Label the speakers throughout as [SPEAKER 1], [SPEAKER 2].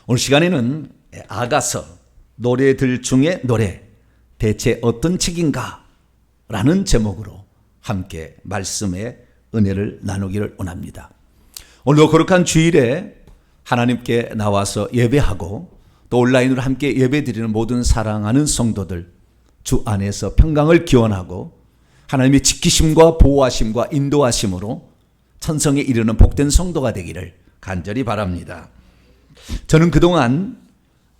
[SPEAKER 1] 오늘 시간에는 아가서 노래들 중에 노래 대체 어떤 책인가 라는 제목으로 함께 말씀의 은혜를 나누기를 원합니다. 오늘 거룩한 주일에 하나님께 나와서 예배하고 또 온라인으로 함께 예배드리는 모든 사랑하는 성도들 주 안에서 평강을 기원하고 하나님의 지키심과 보호하심과 인도하심으로 천성에 이르는 복된 성도가 되기를 간절히 바랍니다. 저는 그동안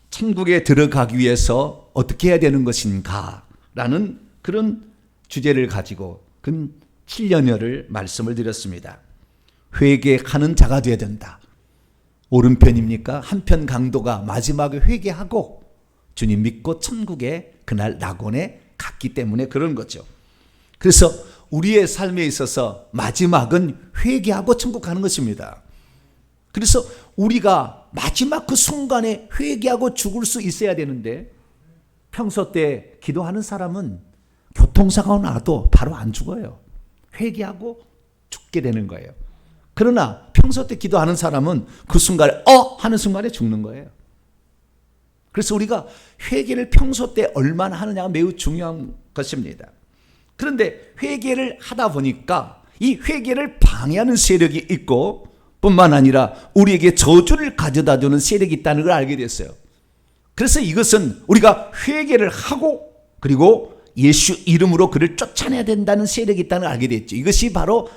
[SPEAKER 1] 천국에 들어가기 위해서 어떻게 해야 되는 것인가 라는 그런 주제를 가지고 근 7년여를 말씀을 드렸습니다. 회개하는 자가 되어야 된다. 오른편입니까? 한편 강도가 마지막에 회개하고 주님 믿고 천국에 그날 낙원에 갔기 때문에 그런 거죠. 그래서 우리의 삶에 있어서 마지막은 회개하고 천국 가는 것입니다. 그래서 우리가 마지막 그 순간에 회개하고 죽을 수 있어야 되는데 평소 때 기도하는 사람은 교통사고가 나도 바로 안 죽어요. 회개하고 죽게 되는 거예요. 그러나 평소 때 기도하는 사람은 그 순간에 하는 순간에 죽는 거예요. 그래서 우리가 회개를 평소 때 얼마나 하느냐가 매우 중요한 것입니다. 그런데 회개를 하다 보니까 이 회개를 방해하는 세력이 있고 뿐만 아니라 우리에게 저주를 가져다 주는 세력이 있다는 걸 알게 됐어요. 그래서 이것은 우리가 회개를 하고 그리고 예수 이름으로 그를 쫓아내야 된다는 세력이 있다는 걸 알게 됐죠. 이것이 바로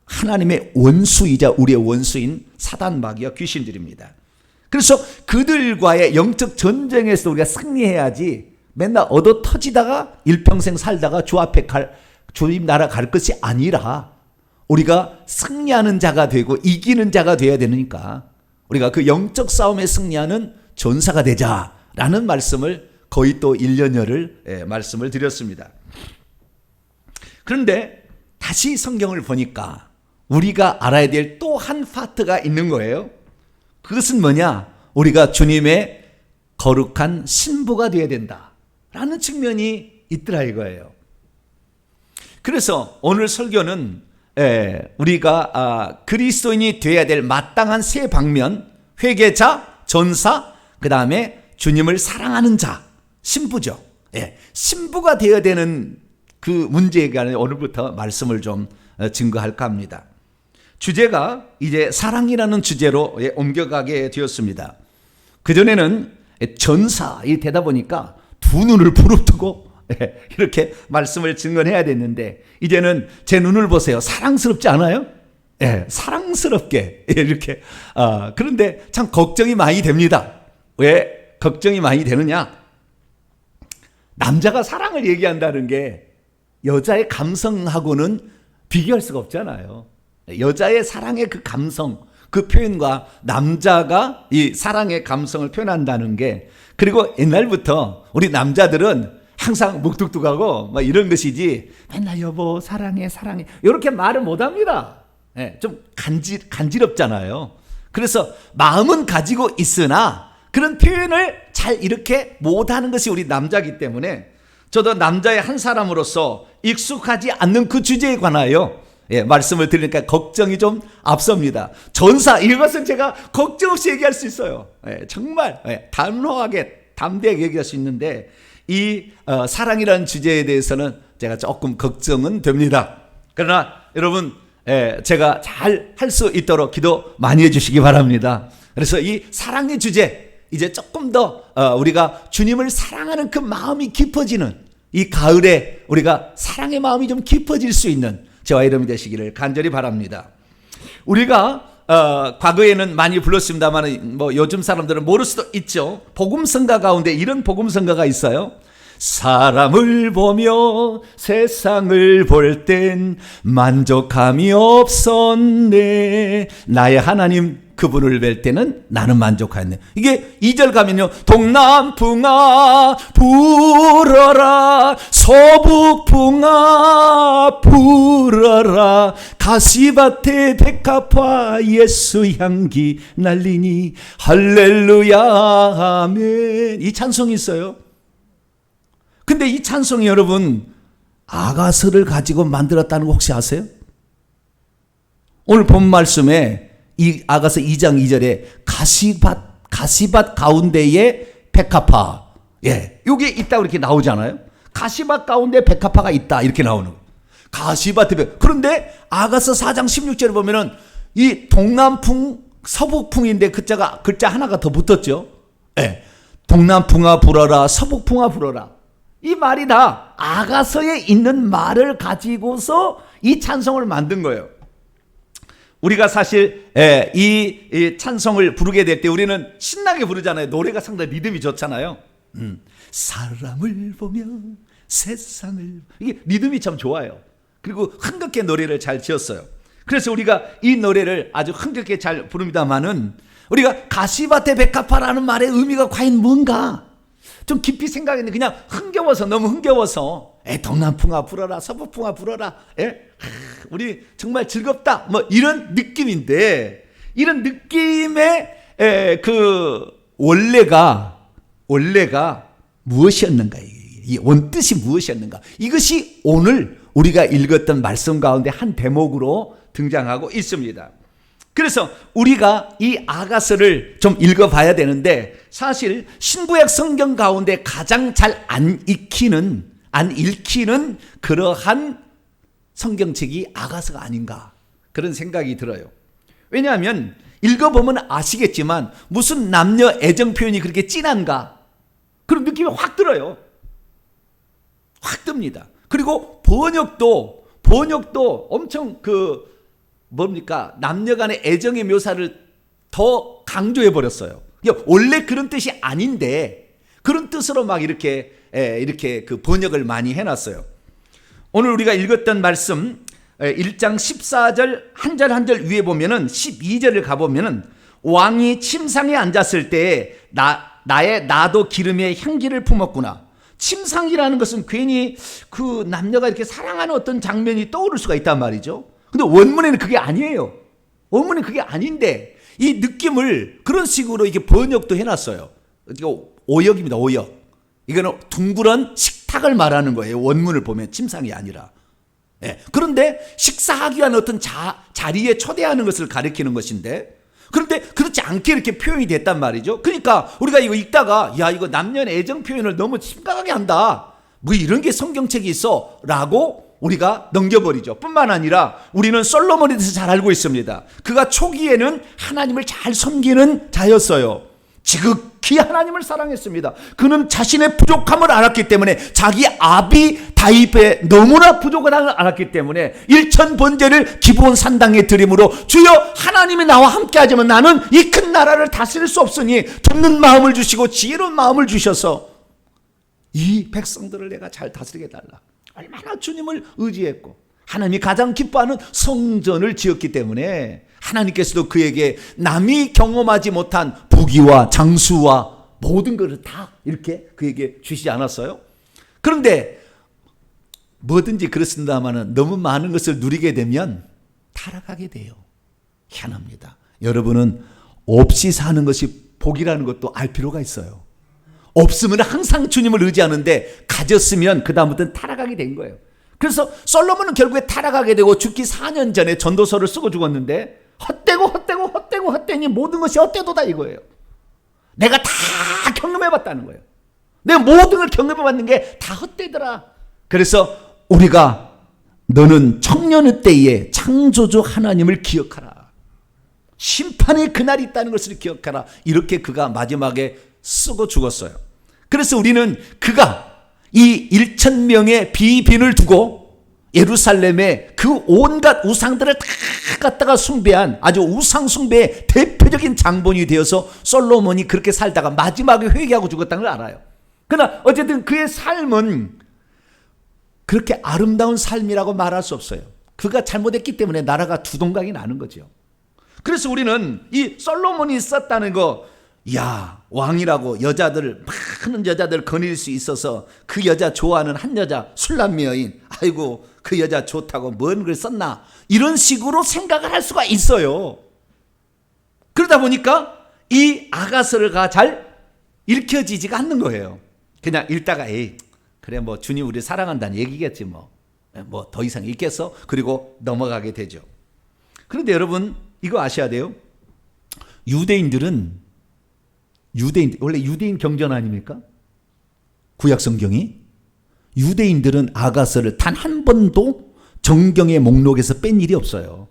[SPEAKER 1] 하나님의 원수이자 우리의 원수인 사단 마귀와 귀신들입니다. 그래서 그들과의 영적 전쟁에서 우리가 승리해야지 맨날 얻어 터지다가 일평생 살다가 주 앞에 주님 나라 갈 것이 아니라 우리가 승리하는 자가 되고 이기는 자가 되어야 되니까 우리가 그 영적 싸움에 승리하는 전사가 되자라는 말씀을 거의 또 1년여를 말씀을 드렸습니다. 그런데 다시 성경을 보니까 우리가 알아야 될 또 한 파트가 있는 거예요. 그것은 뭐냐? 우리가 주님의 거룩한 신부가 되어야 된다라는 측면이 있더라 이거예요. 그래서 오늘 설교는 우리가 그리스도인이 되어야 될 마땅한 세 방면, 회개자, 전사, 그 다음에 주님을 사랑하는 자, 신부죠. 신부가 되어야 되는 그 문제에 관해 오늘부터 말씀을 좀 증거할까 합니다. 주제가 이제 사랑이라는 주제로 옮겨가게 되었습니다. 그전에는 전사이 되다 보니까 두 눈을 부릅뜨고 이렇게 말씀을 증언해야 됐는데 이제는 제 눈을 보세요. 사랑스럽지 않아요? 사랑스럽게 이렇게 그런데 참 걱정이 많이 됩니다. 왜 걱정이 많이 되느냐? 남자가 사랑을 얘기한다는 게 여자의 감성하고는 비교할 수가 없잖아요. 여자의 사랑의 그 감성, 그 표현과 남자가 이 사랑의 감성을 표현한다는 게 그리고 옛날부터 우리 남자들은 항상 묵뚝뚝하고 막 이런 것이지 맨날 여보 사랑해 사랑해 이렇게 말을 못합니다. 좀 간지럽잖아요. 그래서 마음은 가지고 있으나 그런 표현을 잘 이렇게 못하는 것이 우리 남자이기 때문에 저도 남자의 한 사람으로서 익숙하지 않는 그 주제에 관하여 말씀을 드리니까 걱정이 좀 앞섭니다. 전사 이것은 제가 걱정 없이 얘기할 수 있어요. 정말 단호하게 담대하게 얘기할 수 있는데 이 사랑이라는 주제에 대해서는 제가 조금 걱정은 됩니다. 그러나 여러분 제가 잘 할 수 있도록 기도 많이 해주시기 바랍니다. 그래서 이 사랑의 주제 이제 조금 더 우리가 주님을 사랑하는 그 마음이 깊어지는 이 가을에 우리가 사랑의 마음이 좀 깊어질 수 있는 저와 여러분이 되시기를 간절히 바랍니다. 우리가 과거에는 많이 불렀습니다만 뭐 요즘 사람들은 모를 수도 있죠. 복음성가 가운데 이런 복음성가가 있어요. 사람을 보며 세상을 볼 땐 만족함이 없었네. 나의 하나님 그분을 뵐 때는 나는 만족하였네. 이게 2절 가면요. 동남풍아 불어라 서북풍아 불어라 가시밭에 백합화 예수 향기 날리니 할렐루야 아멘. 이 찬송이 있어요. 근데 이 찬송이 여러분 아가서를 가지고 만들었다는 거 혹시 아세요? 오늘 본 말씀에 이 아가서 2장 2절에 가시밭 가시밭 가운데에 백합화. 예, 요게 있다고 이렇게 나오잖아요. 가시밭 가운데 백합화가 있다 이렇게 나오는 거예요. 가시밭에 그런데 아가서 4장 16절에 보면은 이 동남풍 서북풍인데 글자 하나가 더 붙었죠. 예, 동남풍아 불어라, 서북풍아 불어라. 이 말이 다 아가서에 있는 말을 가지고서 이 찬송을 만든 거예요. 우리가 사실 이 찬송을 부르게 될 때 우리는 신나게 부르잖아요. 노래가 상당히 리듬이 좋잖아요. 사람을 보며 세상을, 이게 리듬이 참 좋아요. 그리고 흥겹게 노래를 잘 지었어요. 그래서 우리가 이 노래를 아주 흥겹게 잘 부릅니다만은 우리가 가시밭의 백합화라는 말의 의미가 과연 뭔가 좀 깊이 생각했는데 그냥 흥겨워서, 너무 흥겨워서 동남풍아 불어라, 서북풍아 불어라, 우리 정말 즐겁다, 뭐 이런 느낌인데, 이런 느낌의 그 원래가 무엇이었는가, 이 원뜻이 무엇이었는가, 이것이 오늘 우리가 읽었던 말씀 가운데 한 대목으로 등장하고 있습니다. 그래서 우리가 이 아가서를 좀 읽어봐야 되는데, 사실 신구약 성경 가운데 가장 잘 안 읽히는 그러한 성경책이 아가서가 아닌가, 그런 생각이 들어요. 왜냐하면 읽어보면 아시겠지만 무슨 남녀 애정 표현이 그렇게 진한가, 그런 느낌이 확 들어요. 확 듭니다. 그리고 번역도 엄청 남녀 간의 애정의 묘사를 더 강조해 버렸어요. 원래 그런 뜻이 아닌데 그런 뜻으로 막 이렇게 그 번역을 많이 해놨어요. 오늘 우리가 읽었던 말씀 1장 14절 한 절 한 절 위에 보면은 12절을 가보면은 왕이 침상에 앉았을 때에 나도 기름의 향기를 품었구나. 침상이라는 것은 괜히 그 남녀가 이렇게 사랑하는 어떤 장면이 떠오를 수가 있단 말이죠. 근데 원문에는 그게 아니에요. 원문은 그게 아닌데 이 느낌을 그런 식으로 이게 번역도 해놨어요. 이거 오역입니다. 오역. 이거는 둥그런 식탁을 말하는 거예요. 원문을 보면 침상이 아니라. 그런데 식사하기 위한 어떤 자리에 초대하는 것을 가리키는 것인데, 그런데 그렇지 않게 이렇게 표현이 됐단 말이죠. 그러니까 우리가 이거 읽다가 이거 남녀의 애정 표현을 너무 심각하게 한다, 뭐 이런 게 성경책이 있어 라고 우리가 넘겨버리죠. 뿐만 아니라 우리는 솔로몬에 대해서 잘 알고 있습니다. 그가 초기에는 하나님을 잘 섬기는 자였어요. 지극히 하나님을 사랑했습니다. 그는 자신의 부족함을 알았기 때문에, 자기 아비 다윗의 너무나 부족함을 알았기 때문에 일천 번제를 기브온 산당에 드림으로 주여 하나님이 나와 함께 하자면 나는 이 큰 나라를 다스릴 수 없으니 듣는 마음을 주시고 지혜로운 마음을 주셔서 이 백성들을 내가 잘 다스리게 달라. 얼마나 주님을 의지했고 하나님이 가장 기뻐하는 성전을 지었기 때문에 하나님께서도 그에게 남이 경험하지 못한 부귀와 장수와 모든 것을 다 이렇게 그에게 주시지 않았어요? 그런데 뭐든지 그렇습니다만 너무 많은 것을 누리게 되면 타락하게 돼요. 희한합니다. 여러분은 없이 사는 것이 복이라는 것도 알 필요가 있어요. 없으면 항상 주님을 의지하는데 가졌으면 그 다음부터는 타락하게 된 거예요. 그래서 솔로몬은 결국에 타락하게 되고 죽기 4년 전에 전도서를 쓰고 죽었는데 헛되니 모든 것이 헛되도다 이거예요. 내가 다 경험해봤다는 거예요. 내가 모든 걸 경험해봤는 게 다 헛되더라. 그래서 우리가 너는 청년의 때에 창조주 하나님을 기억하라. 심판의 그날이 있다는 것을 기억하라. 이렇게 그가 마지막에 쓰고 죽었어요. 그래서 우리는 그가 이 1,000명의 비빈을 두고 예루살렘에 그 온갖 우상들을 다 갖다가 숭배한 아주 우상 숭배의 대표적인 장본이 되어서 솔로몬이 그렇게 살다가 마지막에 회개하고 죽었다는 걸 알아요. 그러나 어쨌든 그의 삶은 그렇게 아름다운 삶이라고 말할 수 없어요. 그가 잘못했기 때문에 나라가 두동강이 나는 거죠. 그래서 우리는 이 솔로몬이 썼다는 거, 왕이라고 많은 여자들 거닐 수 있어서 그 여자 좋아하는 한 여자 술남미 여인, 아이고 그 여자 좋다고 뭔 글 썼나, 이런 식으로 생각을 할 수가 있어요. 그러다 보니까 이 아가서가 잘 읽혀지지가 않는 거예요. 그냥 읽다가 그래 뭐 주님 우리 사랑한다는 얘기겠지 뭐 더 이상 읽겠어? 그리고 넘어가게 되죠. 그런데 여러분 이거 아셔야 돼요. 유대인들은 유대인, 원래 유대인 경전 아닙니까? 구약 성경이. 유대인들은 아가서를 단 한 번도 정경의 목록에서 뺀 일이 없어요.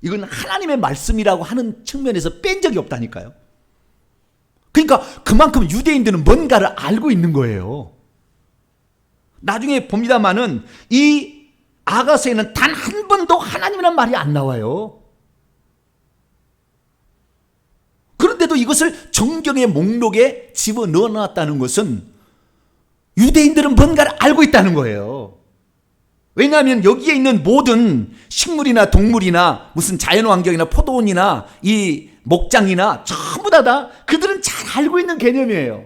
[SPEAKER 1] 이건 하나님의 말씀이라고 하는 측면에서 뺀 적이 없다니까요. 그러니까 그만큼 유대인들은 뭔가를 알고 있는 거예요. 나중에 봅니다마는 이 아가서에는 단 한 번도 하나님이란 말이 안 나와요. 그런데도 이것을 정경의 목록에 집어넣어 놨다는 것은 유대인들은 뭔가를 알고 있다는 거예요. 왜냐하면 여기에 있는 모든 식물이나 동물이나 무슨 자연환경이나 포도원이나 이 목장이나 전부 다 그들은 잘 알고 있는 개념이에요.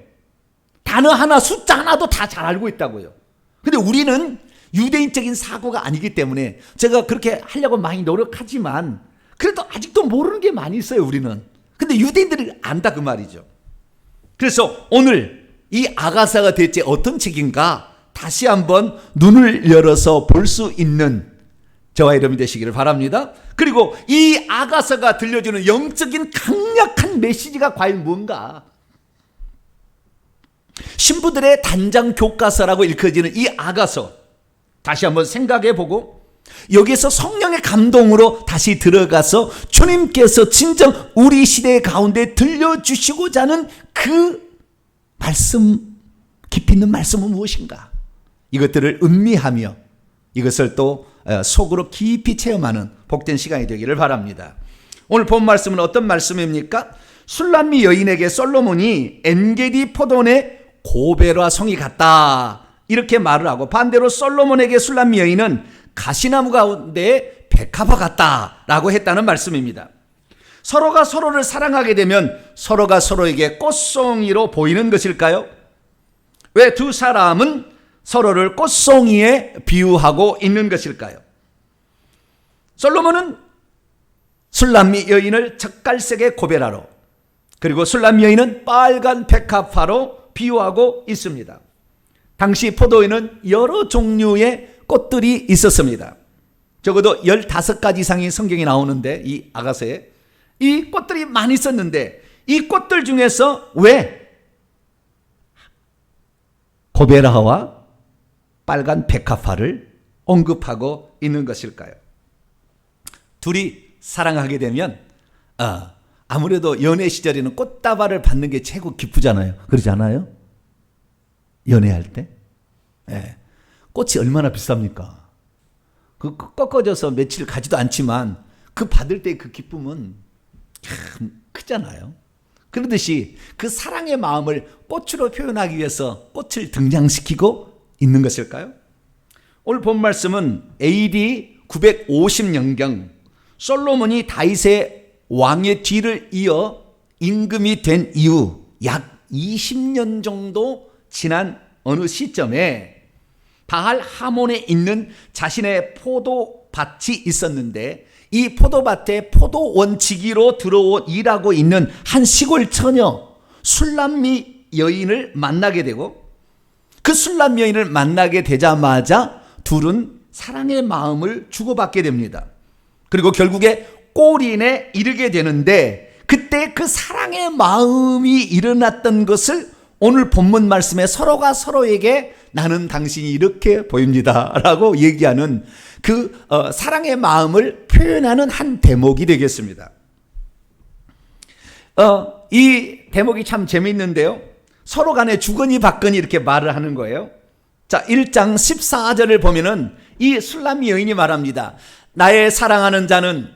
[SPEAKER 1] 단어 하나, 숫자 하나도 다 잘 알고 있다고요. 근데 우리는 유대인적인 사고가 아니기 때문에 제가 그렇게 하려고 많이 노력하지만 그래도 아직도 모르는 게 많이 있어요, 우리는. 근데 유대인들이 안다 그 말이죠. 그래서 오늘 이 아가서가 대체 어떤 책인가 다시 한번 눈을 열어서 볼 수 있는 저와 여러분이 되시기를 바랍니다. 그리고 이 아가서가 들려주는 영적인 강력한 메시지가 과연 뭔가? 신부들의 단장 교과서라고 일컬어지는 이 아가서 다시 한번 생각해 보고 여기에서 성령의 감동으로 다시 들어가서 주님께서 진정 우리 시대 가운데 들려주시고자 하는 그 말씀, 깊이 있는 말씀은 무엇인가? 이것들을 음미하며 이것을 또 속으로 깊이 체험하는 복된 시간이 되기를 바랍니다. 오늘 본 말씀은 어떤 말씀입니까? 술람미 여인에게 솔로몬이 엔게디 포도원의 고베라 성이 같다 이렇게 말을 하고, 반대로 솔로몬에게 술람미 여인은 가시나무 가운데 백합화 같다라고 했다는 말씀입니다. 서로가 서로를 사랑하게 되면 서로가 서로에게 꽃송이로 보이는 것일까요? 왜 두 사람은 서로를 꽃송이에 비유하고 있는 것일까요? 솔로몬은 술람미 여인을 젓갈색의 고베라로, 그리고 술람미 여인은 빨간 백합화로 비유하고 있습니다. 당시 포도에는 여러 종류의 꽃들이 있었습니다. 적어도 15가지 이상의 성경이 나오는데 이 아가서에 이 꽃들이 많이 있었는데 이 꽃들 중에서 왜 고베라와 빨간 백합화를 언급하고 있는 것일까요? 둘이 사랑하게 되면 아무래도 연애 시절에는 꽃다발을 받는 게 최고 기쁘잖아요. 그러지 않아요? 연애할 때? 네. 꽃이 얼마나 비쌉니까? 그 꺾어져서 며칠 가지도 않지만 그 받을 때 그 기쁨은 참 크잖아요. 그러듯이 그 사랑의 마음을 꽃으로 표현하기 위해서 꽃을 등장시키고 있는 것일까요? 오늘 본 말씀은 AD 950년경 솔로몬이 다윗의 왕의 뒤를 이어 임금이 된 이후 약 20년 정도 지난 어느 시점에 바알 하몬에 있는 자신의 포도밭이 있었는데 이 포도밭에 포도원지기로 들어온 일하고 있는 한 시골 처녀 술람미 여인을 만나게 되고, 그 술람미 여인을 만나게 되자마자 둘은 사랑의 마음을 주고받게 됩니다. 그리고 결국에 골인에 이르게 되는데, 그때 그 사랑의 마음이 일어났던 것을 오늘 본문 말씀에 서로가 서로에게 나는 당신이 이렇게 보입니다 라고 얘기하는 그 사랑의 마음을 표현하는 한 대목이 되겠습니다. 이 대목이 참 재미있는데요. 서로 간에 주거니 받거니 이렇게 말을 하는 거예요. 자, 1장 14절을 보면은 이 술람미 여인이 말합니다. 나의 사랑하는 자는,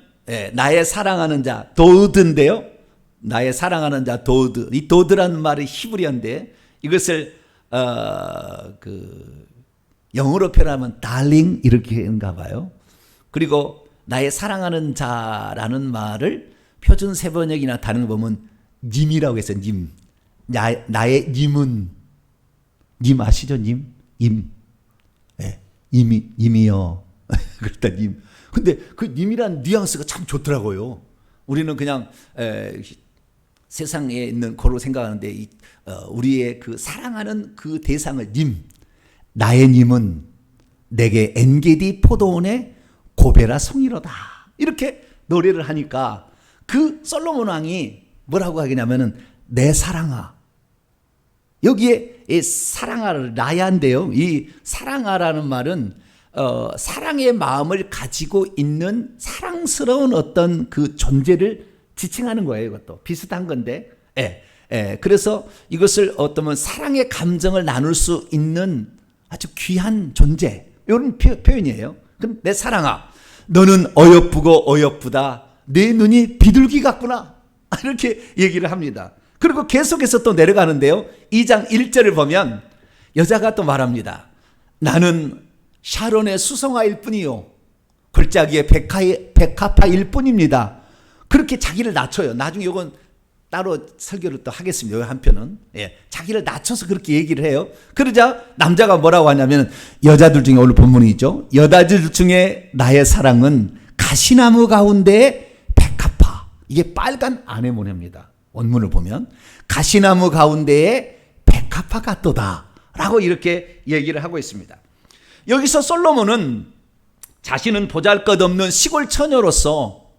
[SPEAKER 1] 나의 사랑하는 자, 도드인데요. 나의 사랑하는 자 도드. 이 도드라는 말이 히브리어인데 이것을 영어로 표현하면 darling 이렇게인가 봐요. 그리고 나의 사랑하는 자라는 말을 표준 세번역이나 다른 거 보면 님이라고 해서 님. 나의 님은 님 아시죠? 님. 네, 님이요. 그렇다 님. 근데 그 님이란 뉘앙스가 참 좋더라고요. 우리는 그냥 세상에 있는 거로 생각하는데 우리의 그 사랑하는 그 대상을 님, 나의 님은 내게 엔게디 포도원의 고베라 성이로다 이렇게 노래를 하니까 그 솔로몬 왕이 뭐라고 하겠냐면은 내 사랑아. 여기에 이 사랑아를 나야인데요. 이 사랑아라는 말은 사랑의 마음을 가지고 있는 사랑스러운 어떤 그 존재를 지칭하는 거예요. 이것도 비슷한 건데, 그래서 이것을 어떠면 사랑의 감정을 나눌 수 있는 아주 귀한 존재, 이런 표현이에요. 그럼 내 사랑아, 너는 어여쁘고 어여쁘다. 내 눈이 비둘기 같구나. 이렇게 얘기를 합니다. 그리고 계속해서 또 내려가는데요. 2장 1절을 보면 여자가 또 말합니다. 나는 샤론의 수성화일 뿐이요, 골짜기의 백합화일 뿐입니다. 그렇게 자기를 낮춰요. 나중에 이건 따로 설교를 또 하겠습니다. 여기 한편은. 자기를 낮춰서 그렇게 얘기를 해요. 그러자 남자가 뭐라고 하냐면, 여자들 중에 오늘 본문이죠. 여자들 중에 나의 사랑은 가시나무 가운데 백합화. 이게 빨간 아네모네입니다. 원문을 보면 가시나무 가운데에 백합화 같도다 라고 이렇게 얘기를 하고 있습니다. 여기서 솔로몬은 자신은 보잘것없는 시골 처녀로서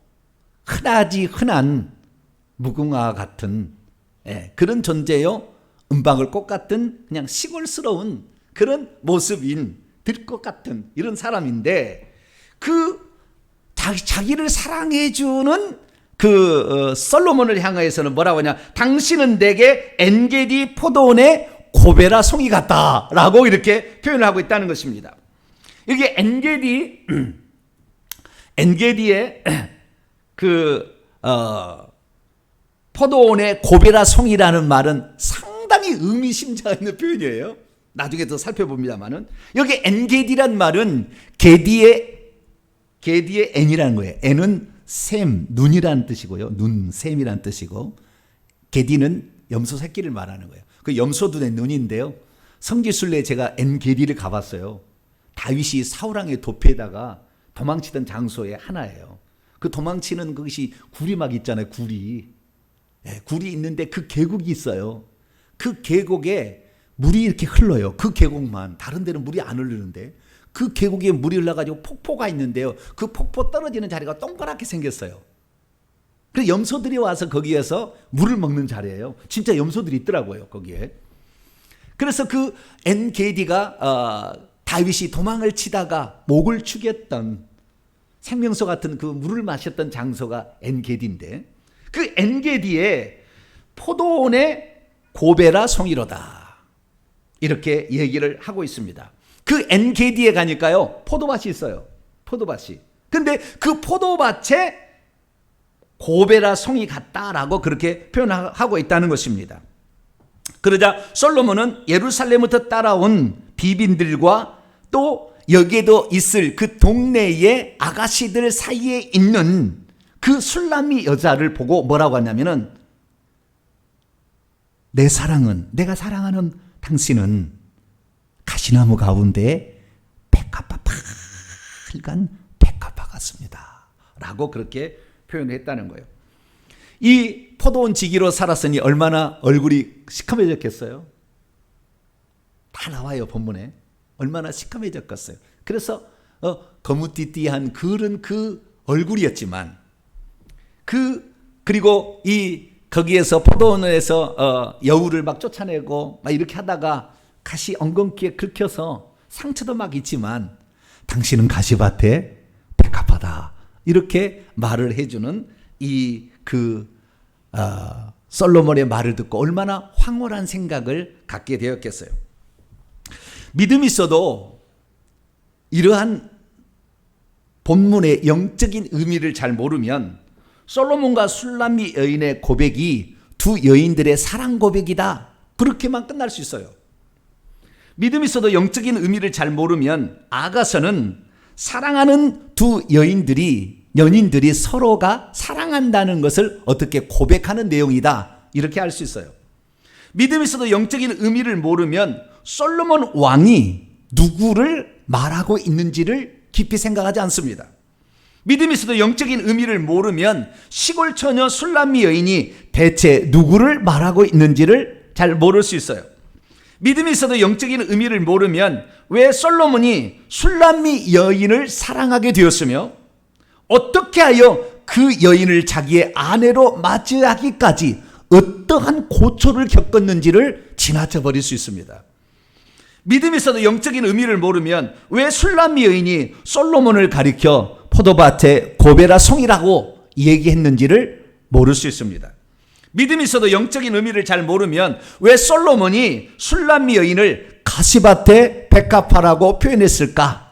[SPEAKER 1] 흔하지 흔한 무궁화 같은 그런 존재요, 은박을 꽃 같은 그냥 시골스러운 그런 모습인 들꽃 같은 이런 사람인데, 그 자기를 사랑해주는 그 솔로몬을 향하여서는 뭐라고 하냐, 당신은 내게 엔게디 포도원의 고베라 송이 같다라고 이렇게 표현을 하고 있다는 것입니다. 이게 엔게디의 그 포도원의 고베라 송이라는 말은 상당히 의미심장한 있는 표현이에요. 나중에 더 살펴봅니다만은, 여기 엔게디란 말은 게디의 N이라는 거예요. N은 샘, 눈이라는 뜻이고요. 눈, 샘이라는 뜻이고, 게디는 염소 새끼를 말하는 거예요. 그 염소 눈의 눈인데요. 성지순례에 제가 엔게디를 가봤어요. 다윗이 사울왕의 도피에다가 도망치던 장소의 하나예요. 그 도망치는 그것이 굴이 막 있잖아요. 굴이 있는데 그 계곡이 있어요. 그 계곡에 물이 이렇게 흘러요. 그 계곡만. 다른 데는 물이 안 흐르는데 그 계곡에 물이 흘러가지고 폭포가 있는데요. 그 폭포 떨어지는 자리가 동그랗게 생겼어요. 그래서 염소들이 와서 거기에서 물을 먹는 자리예요. 진짜 염소들이 있더라고요, 거기에. 그래서 그 엔게디가 다윗이 도망을 치다가 목을 축였던 생명수 같은 그 물을 마셨던 장소가 엔게디인데, 그 엔게디의 포도원의 고베라 송이로다 이렇게 얘기를 하고 있습니다. 그 엔게디에 가니까요, 포도밭이 있어요. 포도밭이. 근데 그 포도밭에 고베라 송이 같다라고 그렇게 표현하고 있다는 것입니다. 그러자 솔로몬은 예루살렘부터 따라온 비빈들과 또 여기에도 있을 그 동네의 아가씨들 사이에 있는 그 술람이 여자를 보고 뭐라고 하냐면은, 내 사랑은, 내가 사랑하는 당신은 가시나무 가운데 백합화, 빨간 백합화 같습니다 라고 그렇게 표현했다는 거예요. 이 포도원 지기로 살았으니 얼마나 얼굴이 시커매졌겠어요? 다 나와요, 본문에. 얼마나 시커매졌겠어요. 그래서 거무띠띠한 그런 그 얼굴이었지만, 그리고 거기에서 포도원에서 여우를 막 쫓아내고 막 이렇게 하다가 가시 엉겅퀴에 긁혀서 상처도 막 있지만, 당신은 가시밭에 백합화다 이렇게 말을 해주는 솔로몬의 말을 듣고 얼마나 황홀한 생각을 갖게 되었겠어요. 믿음이 있어도 이러한 본문의 영적인 의미를 잘 모르면 솔로몬과 술람미 여인의 고백이 두 여인들의 사랑 고백이다, 그렇게만 끝날 수 있어요. 믿음이 있어도 영적인 의미를 잘 모르면 아가서는 사랑하는 두 연인들이 서로가 사랑한다는 것을 어떻게 고백하는 내용이다, 이렇게 알 수 있어요. 믿음이 있어도 영적인 의미를 모르면 솔로몬 왕이 누구를 말하고 있는지를 깊이 생각하지 않습니다. 믿음이 있어도 영적인 의미를 모르면 시골 처녀 술람미 여인이 대체 누구를 말하고 있는지를 잘 모를 수 있어요. 믿음이 있어도 영적인 의미를 모르면 왜 솔로몬이 술람미 여인을 사랑하게 되었으며, 어떻게 하여 그 여인을 자기의 아내로 맞이하기까지 어떠한 고초를 겪었는지를 지나쳐 버릴 수 있습니다. 믿음이 있어도 영적인 의미를 모르면 왜 술람미 여인이 솔로몬을 가리켜 포도밭의 고베라 송이라고 얘기했는지를 모를 수 있습니다. 믿음이 있어도 영적인 의미를 잘 모르면 왜 솔로몬이 술람미 여인을 가시밭의 백합화라고 표현했을까?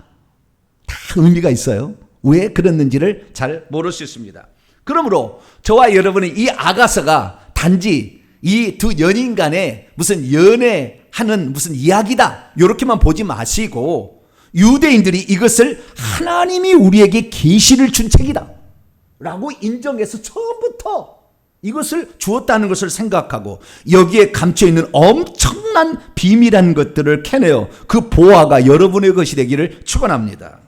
[SPEAKER 1] 다 의미가 있어요. 왜 그랬는지를 잘 모를 수 있습니다. 그러므로 저와 여러분은 이 아가서가 단지 이 두 연인 간에 무슨 연애하는 무슨 이야기다 이렇게만 보지 마시고 유대인들이 이것을 하나님이 우리에게 계시를 준 책이다 라고 인정해서 처음부터 이것을 주었다는 것을 생각하고 여기에 감춰있는 엄청난 비밀한 것들을 캐내어 그 보화가 여러분의 것이 되기를 축원합니다.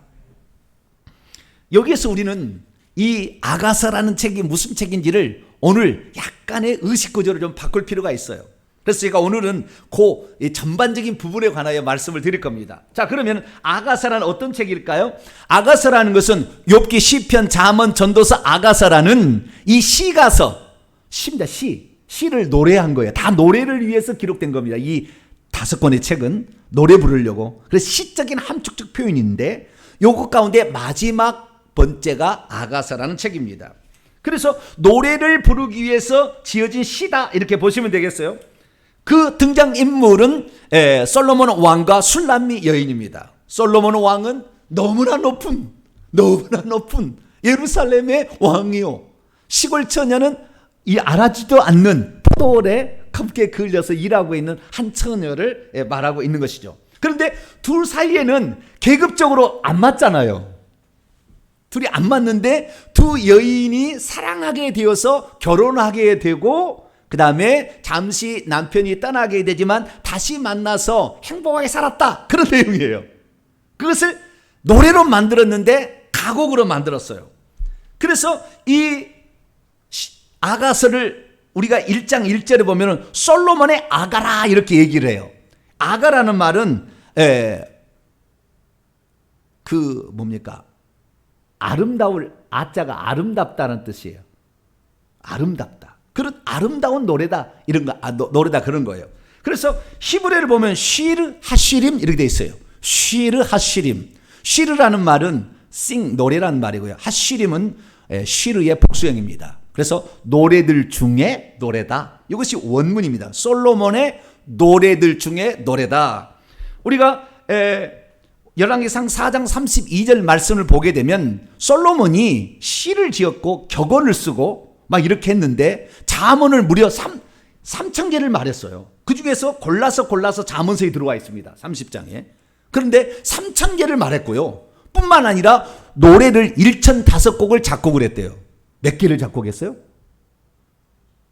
[SPEAKER 1] 여기에서 우리는 이 아가서라는 책이 무슨 책인지를 오늘 약간의 의식구조를 좀 바꿀 필요가 있어요. 그래서 제가 오늘은 그 전반적인 부분에 관하여 말씀을 드릴 겁니다. 자, 그러면 아가서라는 어떤 책일까요? 아가서라는 것은 욥기, 시편, 잠언, 전도서, 아가서라는 이 시가서, 시입니다. 시를 노래한 거예요. 다 노래를 위해서 기록된 겁니다. 이 5권의 책은 노래 부르려고. 그래서 시적인 함축적 표현인데 요것 가운데 마지막 번째가 아가서라는 책입니다. 그래서 노래를 부르기 위해서 지어진 시다 이렇게 보시면 되겠어요. 그 등장인물은 솔로몬 왕과 술람미 여인입니다. 솔로몬 왕은 너무나 높은 예루살렘의 왕이요, 시골 처녀는 이 알아지도 않는 포도원에 컵게 걸려서 일하고 있는 한 처녀를 말하고 있는 것이죠. 그런데 둘 사이에는 계급적으로 안 맞잖아요. 둘이 안 맞는데 두 여인이 사랑하게 되어서 결혼하게 되고 그 다음에 잠시 남편이 떠나게 되지만 다시 만나서 행복하게 살았다, 그런 내용이에요. 그것을 노래로 만들었는데 가곡으로 만들었어요. 그래서 이 아가서를 우리가 1장 1절에 보면 솔로몬의 아가라 이렇게 얘기를 해요. 아가라는 말은 뭡니까? 아름다울, 아자가 아름답다는 뜻이에요. 아름답다. 그런 아름다운 노래다, 이런 거, 노래다, 그런 거예요. 그래서 히브리어를 보면 쉬르 하시림 이렇게 돼 있어요. 쉬르 하시림. 쉬르라는 말은 sing, 노래라는 말이고요. 하시림은 쉬르의 복수형입니다. 그래서 노래들 중에 노래다. 이것이 원문입니다. 솔로몬의 노래들 중에 노래다. 우리가 열왕기상 4장 32절 말씀을 보게 되면 솔로몬이 시를 지었고 격언을 쓰고 막 이렇게 했는데 잠언을 무려 3,000개를 말했어요. 그 중에서 골라서 잠언서에 들어와 있습니다. 30장에. 그런데 3,000개를 말했고요. 뿐만 아니라 노래를 1,005곡을 작곡을 했대요. 몇 개를 작곡했어요?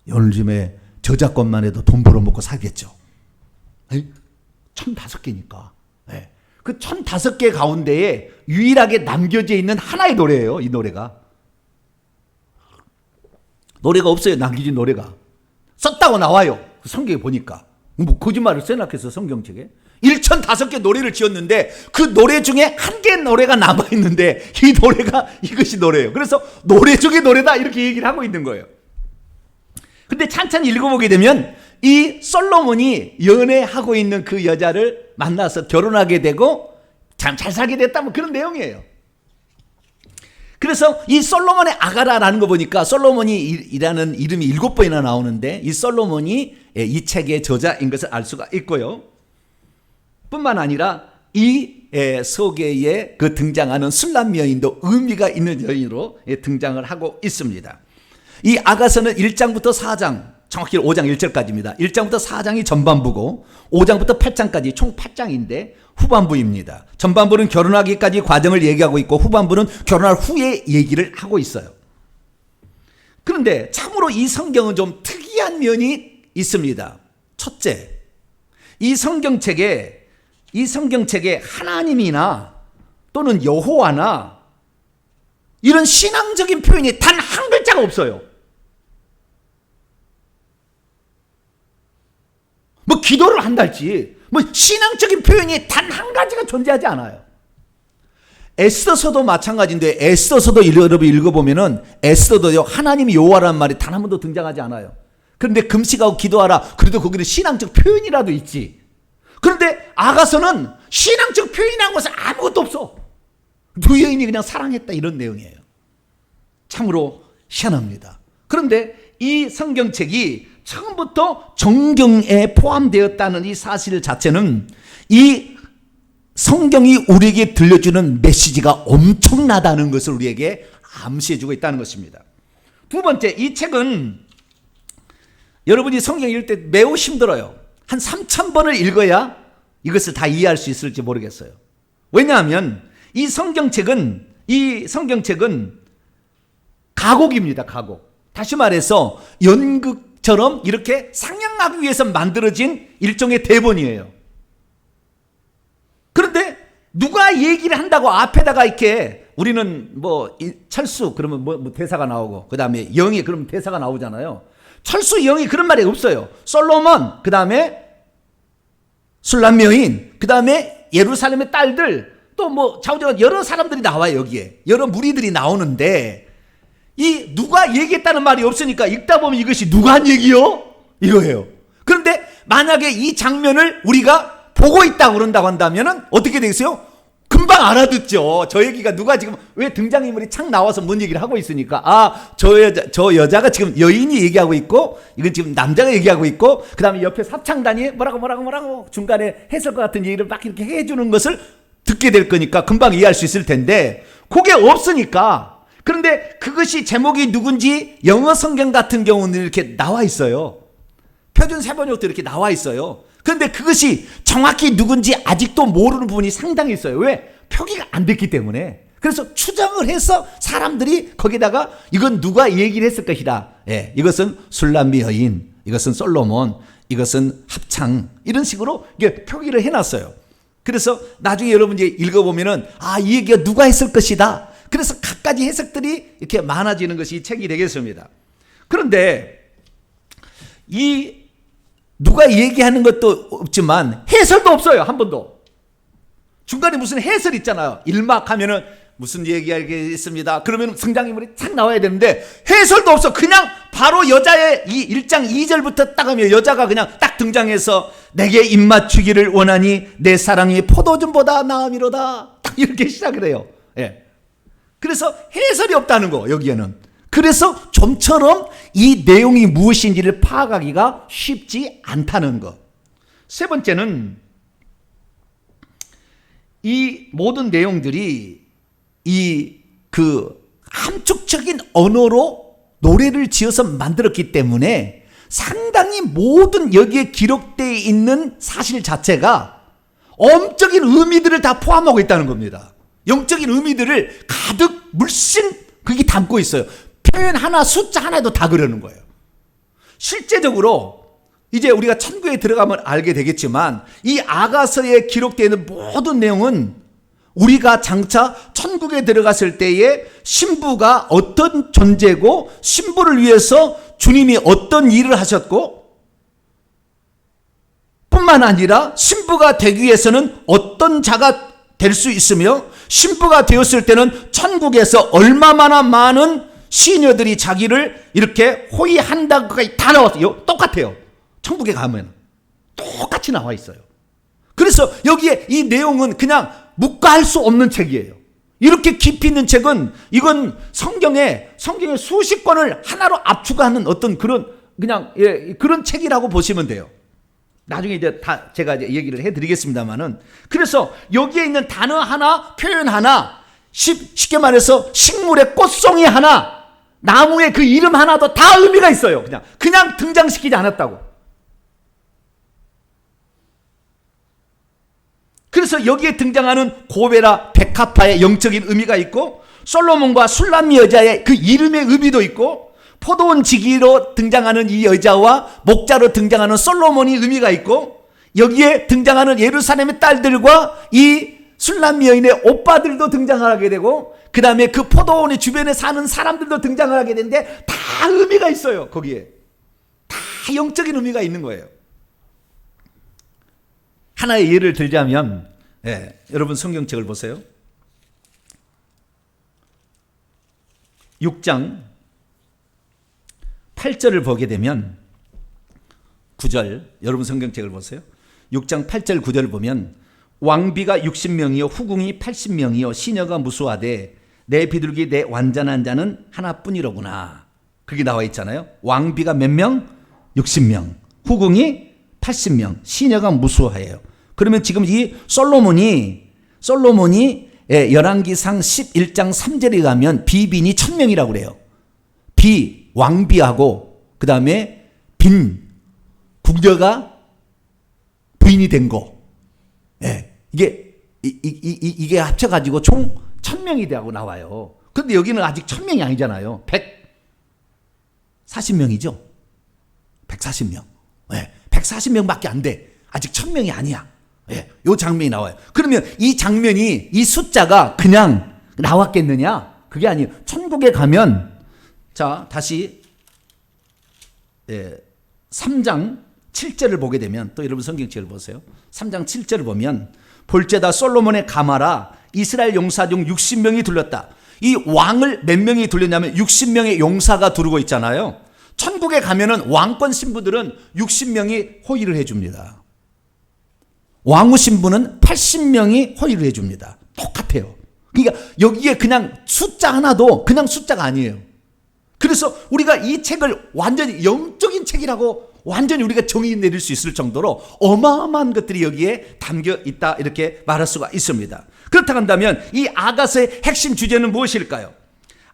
[SPEAKER 1] 요즘에 저작권만 해도 돈 벌어먹고 살겠죠. 1,005개니까. 그 1,005개 가운데에 유일하게 남겨져 있는 하나의 노래예요. 이 노래가 없어요. 남겨진 노래가 썼다고 나와요. 성경에 보니까. 뭐 거짓말을 써놨겠어, 성경책에. 1,005개 노래를 지었는데 그 노래 중에 한 개 노래가 남아있는데 이 노래가 이것이 노래예요. 그래서 노래 중에 노래다 이렇게 얘기를 하고 있는 거예요. 근데 찬찬히 읽어보게 되면 이 솔로몬이 연애하고 있는 그 여자를 만나서 결혼하게 되고 참 잘 살게 됐다, 뭐 그런 내용이에요. 그래서 이 솔로몬의 아가라라는 거 보니까 솔로몬이라는 이름이 7번이나 나오는데 이 솔로몬이 이 책의 저자인 것을 알 수가 있고요. 뿐만 아니라 이 서계에 그 등장하는 술람 여인도 의미가 있는 여인으로 등장을 하고 있습니다. 이 아가서는 1장부터 4장, 정확히 5장 1절까지입니다. 1장부터 4장이 전반부고 5장부터 8장까지 총 8장인데 후반부입니다. 전반부는 결혼하기까지 과정을 얘기하고 있고 후반부는 결혼할 후의 얘기를 하고 있어요. 그런데 참으로 이 성경은 좀 특이한 면이 있습니다. 첫째, 이 성경책에 하나님이나 또는 여호와나 이런 신앙적인 표현이 단 한 글자가 없어요. 뭐 기도를 한달지 뭐 신앙적인 표현이 단 한 가지가 존재하지 않아요. 에스더서도 마찬가지인데 에스더서도 여러분 읽어보면은 에스더도요 하나님이 여호와라는 말이 단 한 번도 등장하지 않아요. 그런데 금식하고 기도하라. 그래도 거기는 신앙적 표현이라도 있지. 그런데 아가서는 신앙적 표현한 것은 아무것도 없어. 두 여인이 그냥 사랑했다 이런 내용이에요. 참으로 희한합니다. 그런데 이 성경책이 처음부터 정경에 포함되었다는 이 사실 자체는 이 성경이 우리에게 들려주는 메시지가 엄청나다는 것을 우리에게 암시해주고 있다는 것입니다. 두 번째, 이 책은 여러분이 성경 읽을 때 매우 힘들어요. 한 3,000번을 읽어야 이것을 다 이해할 수 있을지 모르겠어요. 왜냐하면 이 성경책은 가곡입니다. 가곡. 다시 말해서 연극처럼 이렇게 상영하기 위해서 만들어진 일종의 대본이에요. 그런데 누가 얘기를 한다고 앞에다가 이렇게 우리는 뭐 철수 그러면 뭐 대사가 나오고 그 다음에 영이 그러면 대사가 나오잖아요. 철수 영이 그런 말이 없어요. 솔로몬 그 다음에 술람 여인 그 다음에 예루살렘의 딸들 또 뭐 좌우지간 여러 사람들이 나와요. 여기에 여러 무리들이 나오는데 이 누가 얘기했다는 말이 없으니까 읽다 보면 이것이 누가 한 얘기요? 이거예요. 그런데 만약에 이 장면을 우리가 보고 있다고 그런다고 한다면은 어떻게 되겠어요? 금방 알아듣죠. 저 얘기가 누가 지금 왜 등장인물이 착 나와서 뭔 얘기를 하고 있으니까 저 여자가 지금 여인이 얘기하고 있고 이건 지금 남자가 얘기하고 있고 그 다음에 옆에 합창단이 뭐라고 중간에 해설 것 같은 얘기를 막 이렇게 해주는 것을 듣게 될 거니까 금방 이해할 수 있을 텐데 그게 없으니까 그런데 그것이 제목이 누군지 영어 성경 같은 경우는 이렇게 나와 있어요. 표준 세번역도 이렇게 나와 있어요. 그런데 그것이 정확히 누군지 아직도 모르는 부분이 상당히 있어요. 왜? 표기가 안 됐기 때문에. 그래서 추정을 해서 사람들이 거기다가 이건 누가 얘기를 했을 것이다. 예, 이것은 술람미 여인, 이것은 솔로몬, 이것은 합창 이런 식으로 이게 표기를 해놨어요. 그래서 나중에 여러분 이제 읽어보면은 이 얘기가 누가 했을 것이다. 그래서 각가지 해석들이 이렇게 많아지는 것이 이 책이 되겠습니다. 그런데 이 누가 얘기하는 것도 없지만 해설도 없어요. 한 번도. 중간에 무슨 해설 있잖아요. 1막 하면은 무슨 얘기하겠습니다. 그러면 성장인물이 착 나와야 되는데 해설도 없어. 그냥 바로 여자의 이 1장 2절부터 딱 하면 여자가 그냥 딱 등장해서 내게 입맞추기를 원하니 내 사랑이 포도즙보다 나음이로다. 딱 이렇게 시작을 해요. 예. 그래서 해설이 없다는 거 여기에는. 그래서 좀처럼 이 내용이 무엇인지를 파악하기가 쉽지 않다는 것. 세 번째는 이 모든 내용들이 함축적인 언어로 노래를 지어서 만들었기 때문에 상당히 모든 여기에 기록되어 있는 사실 자체가 엄적인 의미들을 다 포함하고 있다는 겁니다. 영적인 의미들을 가득 물씬 그게 담고 있어요. 표현 하나, 숫자 하나에도 다 그러는 거예요. 실제적으로 이제 우리가 천국에 들어가면 알게 되겠지만 이 아가서에 기록되어 있는 모든 내용은 우리가 장차 천국에 들어갔을 때에 신부가 어떤 존재고 신부를 위해서 주님이 어떤 일을 하셨고 뿐만 아니라 신부가 되기 위해서는 어떤 자가 될 수 있으며 신부가 되었을 때는 천국에서 얼마나 많은 시녀들이 자기를 이렇게 호위한다고까지 다 나왔어요. 똑같아요. 천국에 가면 똑같이 나와 있어요. 그래서 여기에 이 내용은 그냥 묵과할 수 없는 책이에요. 이렇게 깊이 있는 책은 이건 성경의 수십 권을 하나로 압축하는 어떤 그런 그런 책이라고 보시면 돼요. 나중에 이제 다 제가 이제 얘기를 해드리겠습니다만은 그래서 여기에 있는 단어 하나, 표현 하나, 쉽게 말해서 식물의 꽃송이 하나, 나무의 그 이름 하나도 다 의미가 있어요. 그냥 등장시키지 않았다고. 그래서 여기에 등장하는 고베라, 백합화의 영적인 의미가 있고 솔로몬과 술람 여자의 그 이름의 의미도 있고 포도원 지기로 등장하는 이 여자와 목자로 등장하는 솔로몬이 의미가 있고 여기에 등장하는 예루살렘의 딸들과 이 술람 여인의 오빠들도 등장하게 되고 그 다음에 그 포도원의 주변에 사는 사람들도 등장을 하게 되는데 다 의미가 있어요. 거기에 다 영적인 의미가 있는 거예요. 하나의 예를 들자면 여러분 성경책을 보세요. 6장 8절을 보게 되면 9절, 여러분 성경책을 보세요. 6장 8절 9절을 보면 왕비가 60명이요 후궁이 80명이요 시녀가 무수하되 내 비둘기 내 완전한 자는 하나뿐이로구나. 그게 나와 있잖아요. 왕비가 몇 명? 60명. 후궁이 80명. 시녀가 무수해요. 그러면 지금 이 솔로몬이 열왕기상 11장 3절에 가면 비빈이 1000명이라고 그래요. 왕비하고 그 다음에 빈 궁녀가 부인이 된 거. 예, 이게 합쳐가지고 총 1000명이 되고 나와요. 근데 여기는 아직 1000명이 아니잖아요. 140명이죠. 140명. 예, 140명밖에 안 돼. 아직 1000명이 아니야. 예, 요 장면이 나와요. 그러면 이 장면이, 이 숫자가 그냥 나왔겠느냐? 그게 아니에요. 천국에 가면, 자, 다시, 3장 7절을 보게 되면, 또 여러분 성경책을 보세요. 3장 7절을 보면, 볼지어다 솔로몬의 가마라 이스라엘 용사 중 60명이 둘렀다. 이 왕을 몇 명이 둘렸냐면 60명의 용사가 두르고 있잖아요. 천국에 가면은 왕권 신부들은 60명이 호위를 해줍니다. 왕후 신부는 80명이 호위를 해줍니다. 똑같아요. 그러니까 여기에 그냥 숫자 하나도 그냥 숫자가 아니에요. 그래서 우리가 이 책을 완전히 영적인 책이라고 완전히 우리가 정의 내릴 수 있을 정도로 어마어마한 것들이 여기에 담겨 있다, 이렇게 말할 수가 있습니다. 그렇다고 한다면 이 아가서의 핵심 주제는 무엇일까요?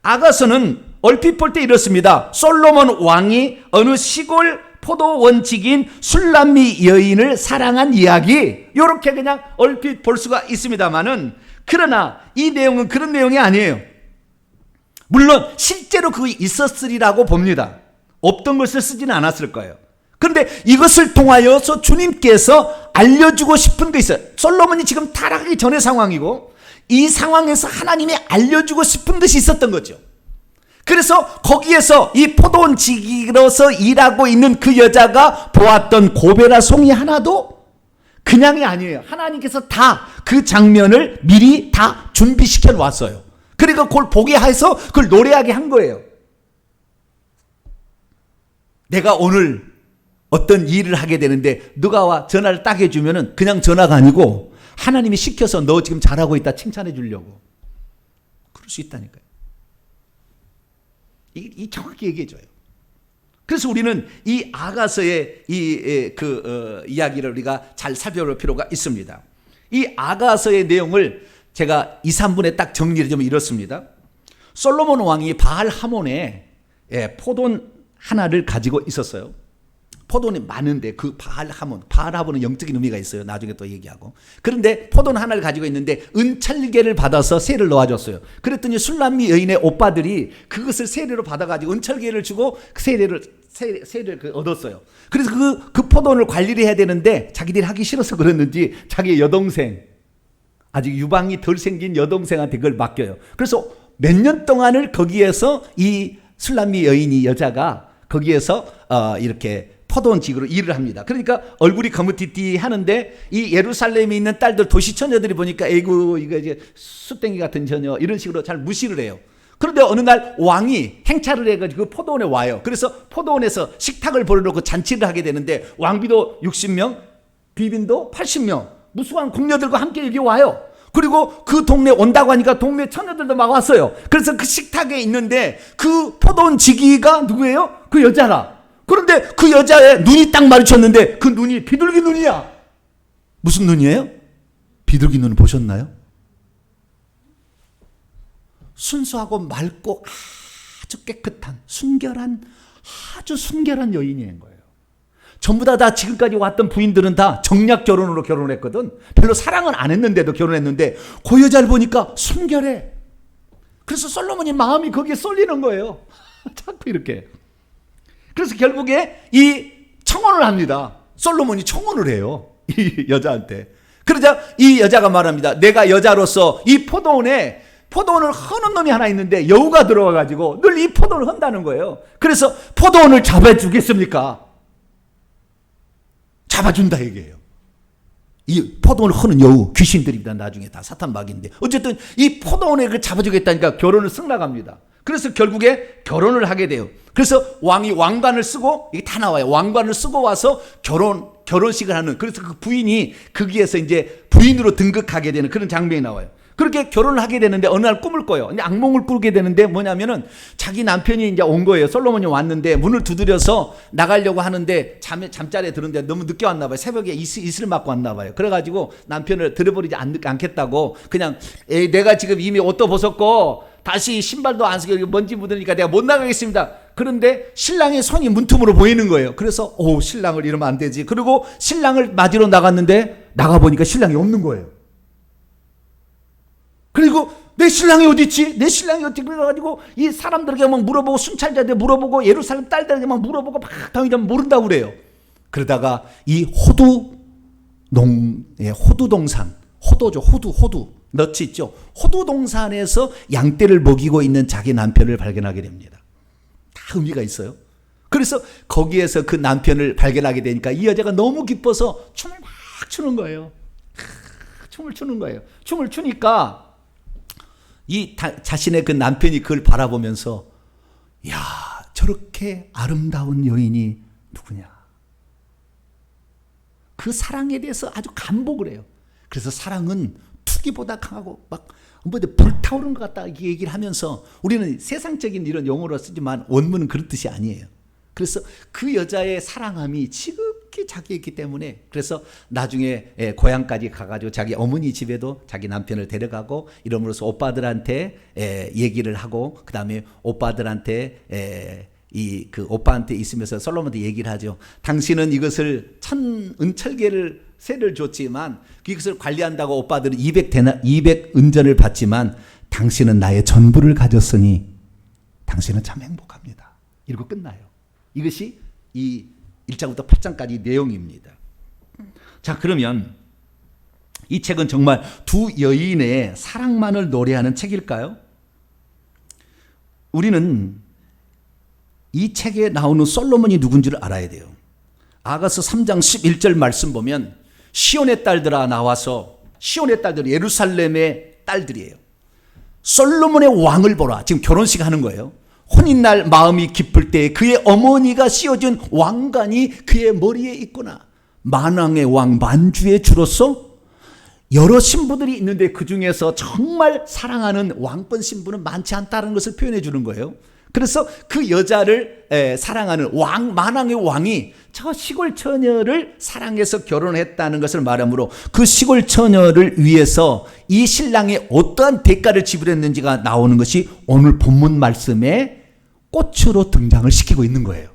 [SPEAKER 1] 아가서는 얼핏 볼 때 이렇습니다. 솔로몬 왕이 어느 시골 포도원직인 술람미 여인을 사랑한 이야기, 이렇게 그냥 얼핏 볼 수가 있습니다만은, 그러나 이 내용은 그런 내용이 아니에요. 물론 실제로 그게 있었으리라고 봅니다. 없던 것을 쓰지는 않았을 거예요. 그런데 이것을 통하여서 주님께서 알려주고 싶은 게 있어요. 솔로몬이 지금 타락하기 전의 상황이고, 이 상황에서 하나님이 알려주고 싶은 것이 있었던 거죠. 그래서 거기에서 이 포도원 지기로서 일하고 있는 그 여자가 보았던 고베라 송이 하나도 그냥이 아니에요. 하나님께서 다 그 장면을 미리 다 준비시켜 놓았어요. 그러니까 그걸 보게 해서 그걸 노래하게 한 거예요. 내가 오늘 어떤 일을 하게 되는데 누가 와 전화를 딱 해주면은 그냥 전화가 아니고 하나님이 시켜서 너 지금 잘하고 있다 칭찬해 주려고. 그럴 수 있다니까요. 이 정확히 얘기해 줘요. 그래서 우리는 이 아가서의 이야기를 우리가 잘 살펴볼 필요가 있습니다. 이 아가서의 내용을 제가 2, 3분에 딱 정리를 좀 이렇습니다. 솔로몬 왕이 바알 하몬에 포돈 하나를 가지고 있었어요. 포도는 많은데 그 바알 하몬은 영적인 의미가 있어요. 나중에 또 얘기하고. 그런데 포도는 하나를 가지고 있는데 은철계를 받아서 세를 넣어줬어요. 그랬더니 술람미 여인의 오빠들이 그것을 세례로 받아가지고 은철계를 주고 세례를 얻었어요. 그래서 그 포도를 관리를 해야 되는데 자기들이 하기 싫어서 그랬는지 자기 여동생, 아직 유방이 덜 생긴 여동생한테 그걸 맡겨요. 그래서 몇 년 동안을 거기에서 이 술람미 여인이 여자가 거기에서 이렇게 포도원직으로 일을 합니다. 그러니까 얼굴이 거무튀튀 하는데 이 예루살렘에 있는 딸들 도시 처녀들이 보니까 에이구 이거 이제 숫댕이 같은 처녀 이런 식으로 잘 무시를 해요. 그런데 어느 날 왕이 행차를 해가지고 그 포도원에 와요. 그래서 포도원에서 식탁을 벌여놓고 잔치를 하게 되는데 왕비도 60명, 비빈도 80명, 무수한 궁녀들과 함께 여기 와요. 그리고 그 동네 온다고 하니까 동네 처녀들도 막 왔어요. 그래서 그 식탁에 있는데 그 포도원 지기가 누구예요? 그 여자라. 그런데 그 여자의 눈이 딱 마주쳤는데 그 눈이 비둘기 눈이야. 무슨 눈이에요? 비둘기 눈 보셨나요? 순수하고 맑고 아주 깨끗한 아주 순결한 여인인 거예요. 전부 다 지금까지 왔던 부인들은 다 정략 결혼으로 결혼했거든. 별로 사랑은 안 했는데도 결혼했는데 그 여자를 보니까 순결해. 그래서 솔로몬이 마음이 거기에 쏠리는 거예요. 자꾸 이렇게. 그래서 결국에 이 청혼을 합니다. 솔로몬이 청혼을 해요. 이 여자한테. 그러자 이 여자가 말합니다. 내가 여자로서 이 포도원을 허는 놈이 하나 있는데 여우가 들어와가지고 늘 이 포도원을 헌다는 거예요. 그래서 포도원을 잡아주겠습니까? 잡아준다 얘기해요. 이 포도원을 허는 여우 귀신들입니다. 나중에 다 사탄 마귀인데 어쨌든 이 포도원을 잡아주겠다니까 결혼을 승낙합니다. 그래서 결국에 결혼을 하게 돼요. 그래서 왕이 왕관을 쓰고, 이게 다 나와요. 왕관을 쓰고 와서 결혼식을 하는, 그래서 그 부인이 거기에서 이제 부인으로 등극하게 되는 그런 장면이 나와요. 그렇게 결혼을 하게 되는데 어느 날 꿈을 꿔요. 근데 악몽을 꾸게 되는데 뭐냐면은 자기 남편이 이제 온 거예요. 솔로몬이 왔는데 문을 두드려서 나가려고 하는데 잠자리에 들었는데 너무 늦게 왔나 봐요. 새벽에 이슬 맞고 왔나 봐요. 그래가지고 남편을 들여버리지 않겠다고 그냥 내가 지금 이미 옷도 벗었고 다시 신발도 안 쓰고 먼지 묻으니까 내가 못 나가겠습니다. 그런데 신랑의 손이 문틈으로 보이는 거예요. 그래서 신랑을 이러면 안 되지. 그리고 신랑을 맞으러 나갔는데 나가보니까 신랑이 없는 거예요. 그리고 내 신랑이 어디 있지? 내 신랑이 어디? 그래가지고 이 사람들에게 막 물어보고 순찰자들 물어보고 예루살렘 딸들에게 막 물어보고 막 당연히 모른다고 그래요. 그러다가 이 호두동산, 호두 너치 있죠? 호두동산에서 양떼를 먹이고 있는 자기 남편을 발견하게 됩니다. 다 의미가 있어요. 그래서 거기에서 그 남편을 발견하게 되니까 이 여자가 너무 기뻐서 춤을 막 추는 거예요. 춤을 추는 거예요. 춤을 추니까 자신의 그 남편이 그걸 바라보면서, 야, 저렇게 아름다운 여인이 누구냐. 그 사랑에 대해서 아주 감복을 해요. 그래서 사랑은 투기보다 강하고 막 불타오르는 것 같다 이렇게 얘기를 하면서, 우리는 세상적인 이런 용어로 쓰지만 원문은 그런 뜻이 아니에요. 그래서 그 여자의 사랑함이 지극히 자기였기 때문에, 그래서 나중에 고향까지 가가지고 자기 어머니 집에도 자기 남편을 데려가고 이러므로써 오빠들한테 얘기를 하고, 그 다음에 오빠들한테 그 오빠한테 있으면서 솔로몬한테 얘기를 하죠. 당신은 이것을 은철계를 세를 줬지만 이것을 관리한다고 오빠들은 200은전을 받지만 당신은 나의 전부를 가졌으니 당신은 참 행복합니다. 이러고 끝나요. 이것이 이 1장부터 8장까지 내용입니다. 자, 그러면 이 책은 정말 두 여인의 사랑만을 노래하는 책일까요? 우리는 이 책에 나오는 솔로몬이 누군지를 알아야 돼요. 아가서 3장 11절 말씀 보면 시온의 딸들아 나와서, 시온의 딸들 예루살렘의 딸들이에요. 솔로몬의 왕을 보라. 지금 결혼식 하는 거예요. 혼인날 마음이 기쁠 때 그의 어머니가 씌워준 왕관이 그의 머리에 있구나. 만왕의 왕 만주의 주로서 여러 신부들이 있는데 그 중에서 정말 사랑하는 왕권 신부는 많지 않다는 것을 표현해 주는 거예요. 그래서 그 여자를 사랑하는 만왕의 왕이 저 시골 처녀를 사랑해서 결혼했다는 것을 말하므로 그 시골 처녀를 위해서 이 신랑이 어떠한 대가를 지불했는지가 나오는 것이 오늘 본문 말씀에 꽃으로 등장을 시키고 있는 거예요.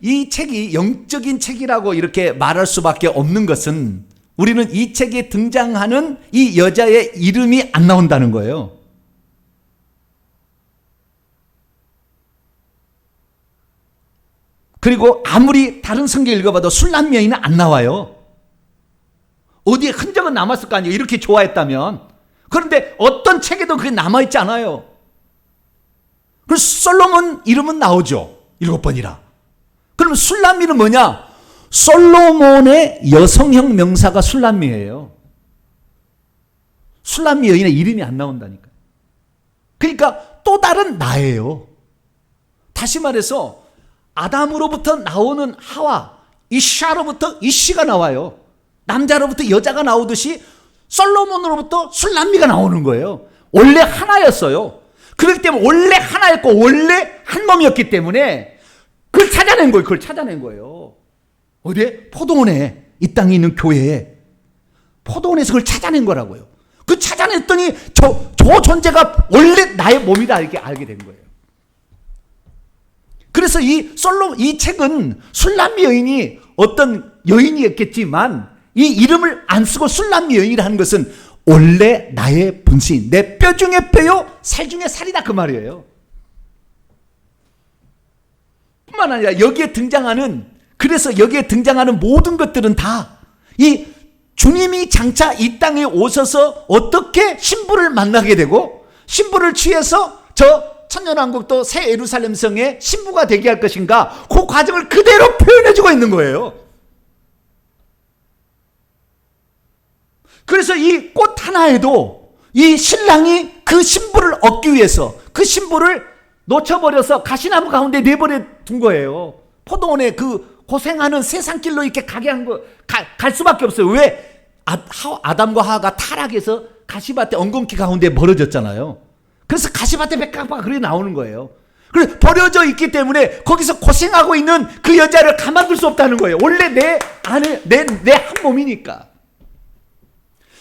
[SPEAKER 1] 이 책이 영적인 책이라고 이렇게 말할 수밖에 없는 것은, 우리는 이 책에 등장하는 이 여자의 이름이 안 나온다는 거예요. 그리고 아무리 다른 성경 읽어봐도 술람 여인은 안 나와요. 어디에 흔적은 남았을 거 아니에요. 이렇게 좋아했다면. 그런데 어떤 책에도 그게 남아있지 않아요. 그래서 솔로몬 이름은 나오죠. 7번이라. 그럼 술람미는 뭐냐? 솔로몬의 여성형 명사가 술람미예요. 술람미 여인의 이름이 안 나온다니까. 그러니까 또 다른 나예요. 다시 말해서 아담으로부터 나오는 하와, 이샤로부터 이씨가 나와요. 남자로부터 여자가 나오듯이 솔로몬으로부터 술람미가 나오는 거예요. 원래 하나였어요. 그렇기 때문에 원래 하나였고 원래 한 몸이었기 때문에 그걸 찾아낸 거예요. 그걸 찾아낸 거예요. 어디에? 포도원에, 이 땅에 있는 교회에 포도원에서 그걸 찾아낸 거라고요. 그 찾아냈더니 저 존재가 원래 나의 몸이다 이렇게 알게 된 거예요. 그래서 이 책은 술람미 여인이 어떤 여인이었겠지만 이 이름을 안 쓰고 술람미 여인이라 하는 것은 원래 나의 분신, 내 뼈 중에 뼈요, 살 중에 살이다 그 말이에요. 뿐만 아니라 그래서 여기에 등장하는 모든 것들은 다 이 주님이 장차 이 땅에 오셔서 어떻게 신부를 만나게 되고 신부를 취해서 저 천년왕국도 새 예루살렘 성의 신부가 되게 할 것인가, 그 과정을 그대로 표현해주고 있는 거예요. 그래서 이 꽃 하나에도 이 신랑이 그 신부를 얻기 위해서 그 신부를 놓쳐버려서 가시나무 가운데 내버려 둔 거예요. 포도원에 그 고생하는 세상길로 이렇게 가게 한 거, 갈 수밖에 없어요. 왜? 아담과 하와가 타락해서 가시밭에 엉겅퀴 가운데 버려졌잖아요. 그래서 가시밭에 백합화가 그렇게 나오는 거예요. 그래서 버려져 있기 때문에 거기서 고생하고 있는 그 여자를 가만둘 수 없다는 거예요. 원래 내 안에 내 한 몸이니까.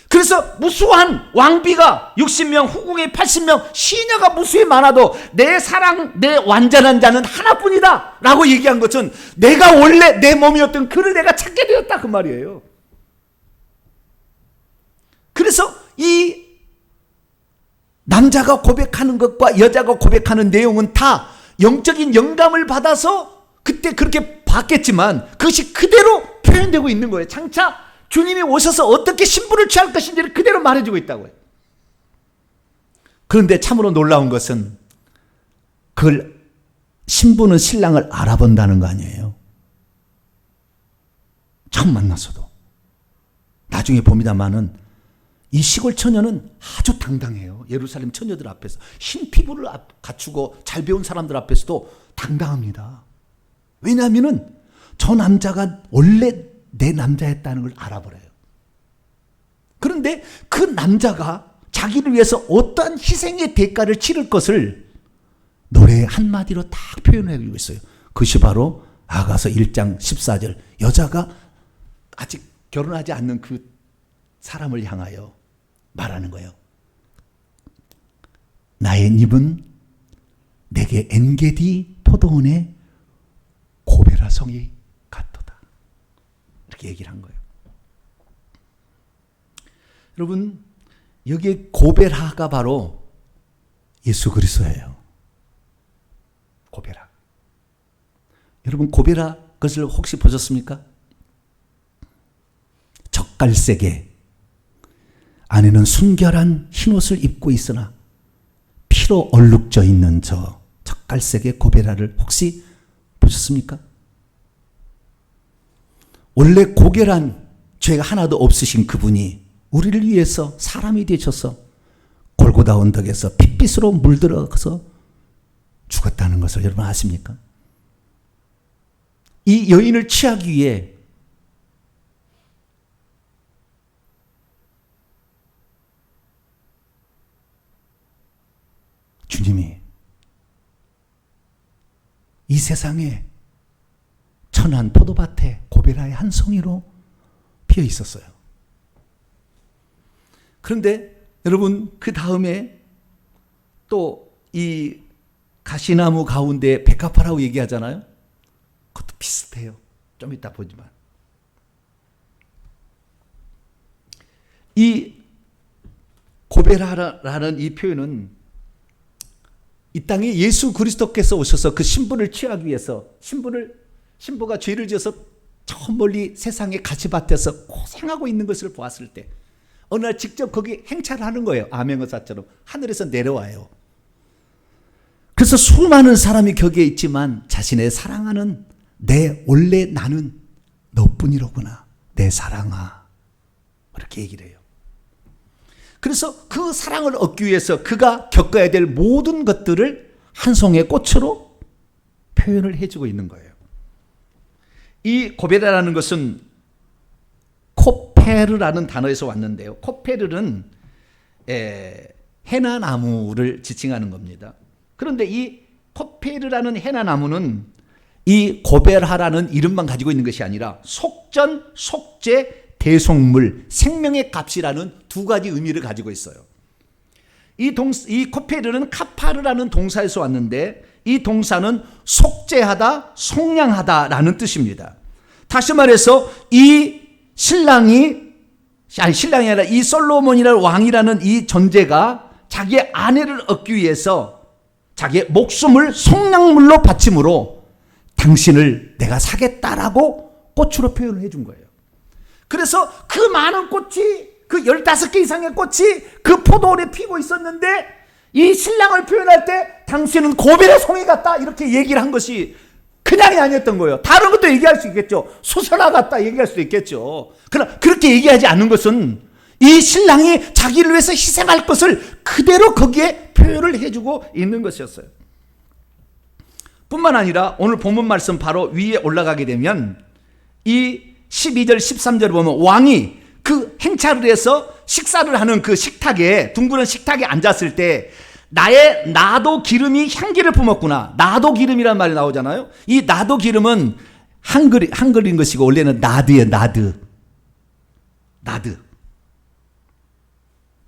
[SPEAKER 1] 그래서 무수한 왕비가 60명, 후궁이 80명, 시녀가 무수히 많아도 내 사랑, 내 완전한 자는 하나뿐이다 라고 얘기한 것은 내가 원래 내 몸이었던 그를 내가 찾게 되었다 그 말이에요. 그래서 이 남자가 고백하는 것과 여자가 고백하는 내용은 다 영적인 영감을 받아서 그때 그렇게 봤겠지만 그것이 그대로 표현되고 있는 거예요. 장차 주님이 오셔서 어떻게 신부를 취할 것인지를 그대로 말해주고 있다고요. 그런데 참으로 놀라운 것은 그걸 신부는 신랑을 알아본다는 거 아니에요. 처음 만났어도. 나중에 봅니다마는 이 시골 처녀는 아주 당당해요. 예루살렘 처녀들 앞에서. 흰 피부를 갖추고 잘 배운 사람들 앞에서도 당당합니다. 왜냐하면 저 남자가 원래 내 남자였다는 걸 알아버려요. 그런데 그 남자가 자기를 위해서 어떠한 희생의 대가를 치를 것을 노래 한마디로 딱 표현해주고 있어요. 그것이 바로 아가서 1장 14절. 여자가 아직 결혼하지 않는 그 사람을 향하여 말하는 거예요. 나의 입은 내게 엔게디 포도원의 고베라 성이 같도다. 이렇게 얘기를 한 거예요. 여러분, 여기에 고베라가 바로 예수 그리스도예요. 고베라. 여러분, 고베라 것을 혹시 보셨습니까? 젓갈색에 안에는 순결한 흰옷을 입고 있으나 피로 얼룩져 있는 저 젓갈색의 고베라를 혹시 보셨습니까? 원래 고결한 죄가 하나도 없으신 그분이 우리를 위해서 사람이 되셔서 골고다 언덕에서 핏빛으로 물들어서 죽었다는 것을 여러분 아십니까? 이 여인을 취하기 위해 주님이 이 세상에 천한 포도밭에 고베라의 한 송이로 피어 있었어요. 그런데 여러분, 그 다음에 또 이 가시나무 가운데 백합화라고 얘기하잖아요. 그것도 비슷해요. 좀 이따 보지만. 이 고베라라는 이 표현은 이 땅에 예수 그리스도께서 오셔서 그 신부를 취하기 위해서 신부가 죄를 지어서 저 멀리 세상의 가시밭에서 고생하고 있는 것을 보았을 때 어느 날 직접 거기 행차를 하는 거예요. 암행어사처럼 하늘에서 내려와요. 그래서 수많은 사람이 거기에 있지만 자신의 사랑하는 원래 나는 너뿐이로구나. 내 사랑아. 이렇게 얘기를 해요. 그래서 그 사랑을 얻기 위해서 그가 겪어야 될 모든 것들을 한 송이의 꽃으로 표현을 해주고 있는 거예요. 이 고베라라는 것은 코페르라는 단어에서 왔는데요. 코페르는 해나나무를 지칭하는 겁니다. 그런데 이 코페르라는 해나나무는 이 고베라라는 이름만 가지고 있는 것이 아니라 속전, 속죄, 대속물, 생명의 값이라는 두 가지 의미를 가지고 있어요. 이 코페르는 카파르라는 동사에서 왔는데 이 동사는 속죄하다, 속량하다라는 뜻입니다. 다시 말해서 이 신랑이 아니라 이 솔로몬이라는 왕이라는 이 존재가 자기의 아내를 얻기 위해서 자기의 목숨을 속량물로 바침으로 당신을 내가 사겠다라고 꽃으로 표현을 해준 거예요. 그래서 그 많은 꽃이 그 15개 이상의 꽃이 그 포도원에 피고 있었는데 이 신랑을 표현할 때 당신은 고벨의 송이 같다 이렇게 얘기를 한 것이 그냥이 아니었던 거예요. 다른 것도 얘기할 수 있겠죠. 수선화 같다 얘기할 수도 있겠죠. 그러나 그렇게 얘기하지 않는 것은 이 신랑이 자기를 위해서 희생할 것을 그대로 거기에 표현을 해주고 있는 것이었어요. 뿐만 아니라 오늘 본문 말씀 바로 위에 올라가게 되면 이 12절 13절을 보면 왕이 그 행차를 해서 식사를 하는 그 식탁에, 둥그런 식탁에 앉았을 때 나도 기름이 향기를 품었구나. 나도 기름이란 말이 나오잖아요. 이 나도 기름은 한글인 것이고 원래는 나드예요. 나드.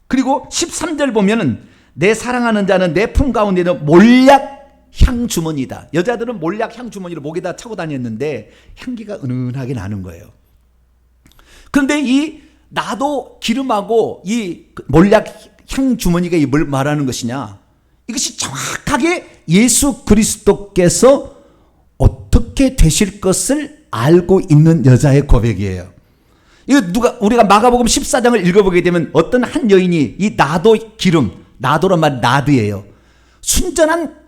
[SPEAKER 1] 그리고 13절 보면은 내 사랑하는 자는 내 품 가운데는 몰약 향 주머니다. 여자들은 몰약 향 주머니를 목에다 차고 다녔는데 향기가 은은하게 나는 거예요. 그런데 이 나도 기름하고 이 몰약 향 주머니가 뭘 말하는 것이냐? 이것이 정확하게 예수 그리스도께서 어떻게 되실 것을 알고 있는 여자의 고백이에요. 이거 우리가 마가복음 14장을 읽어보게 되면 어떤 한 여인이 이 나도 기름, 나도란 말 나드예요.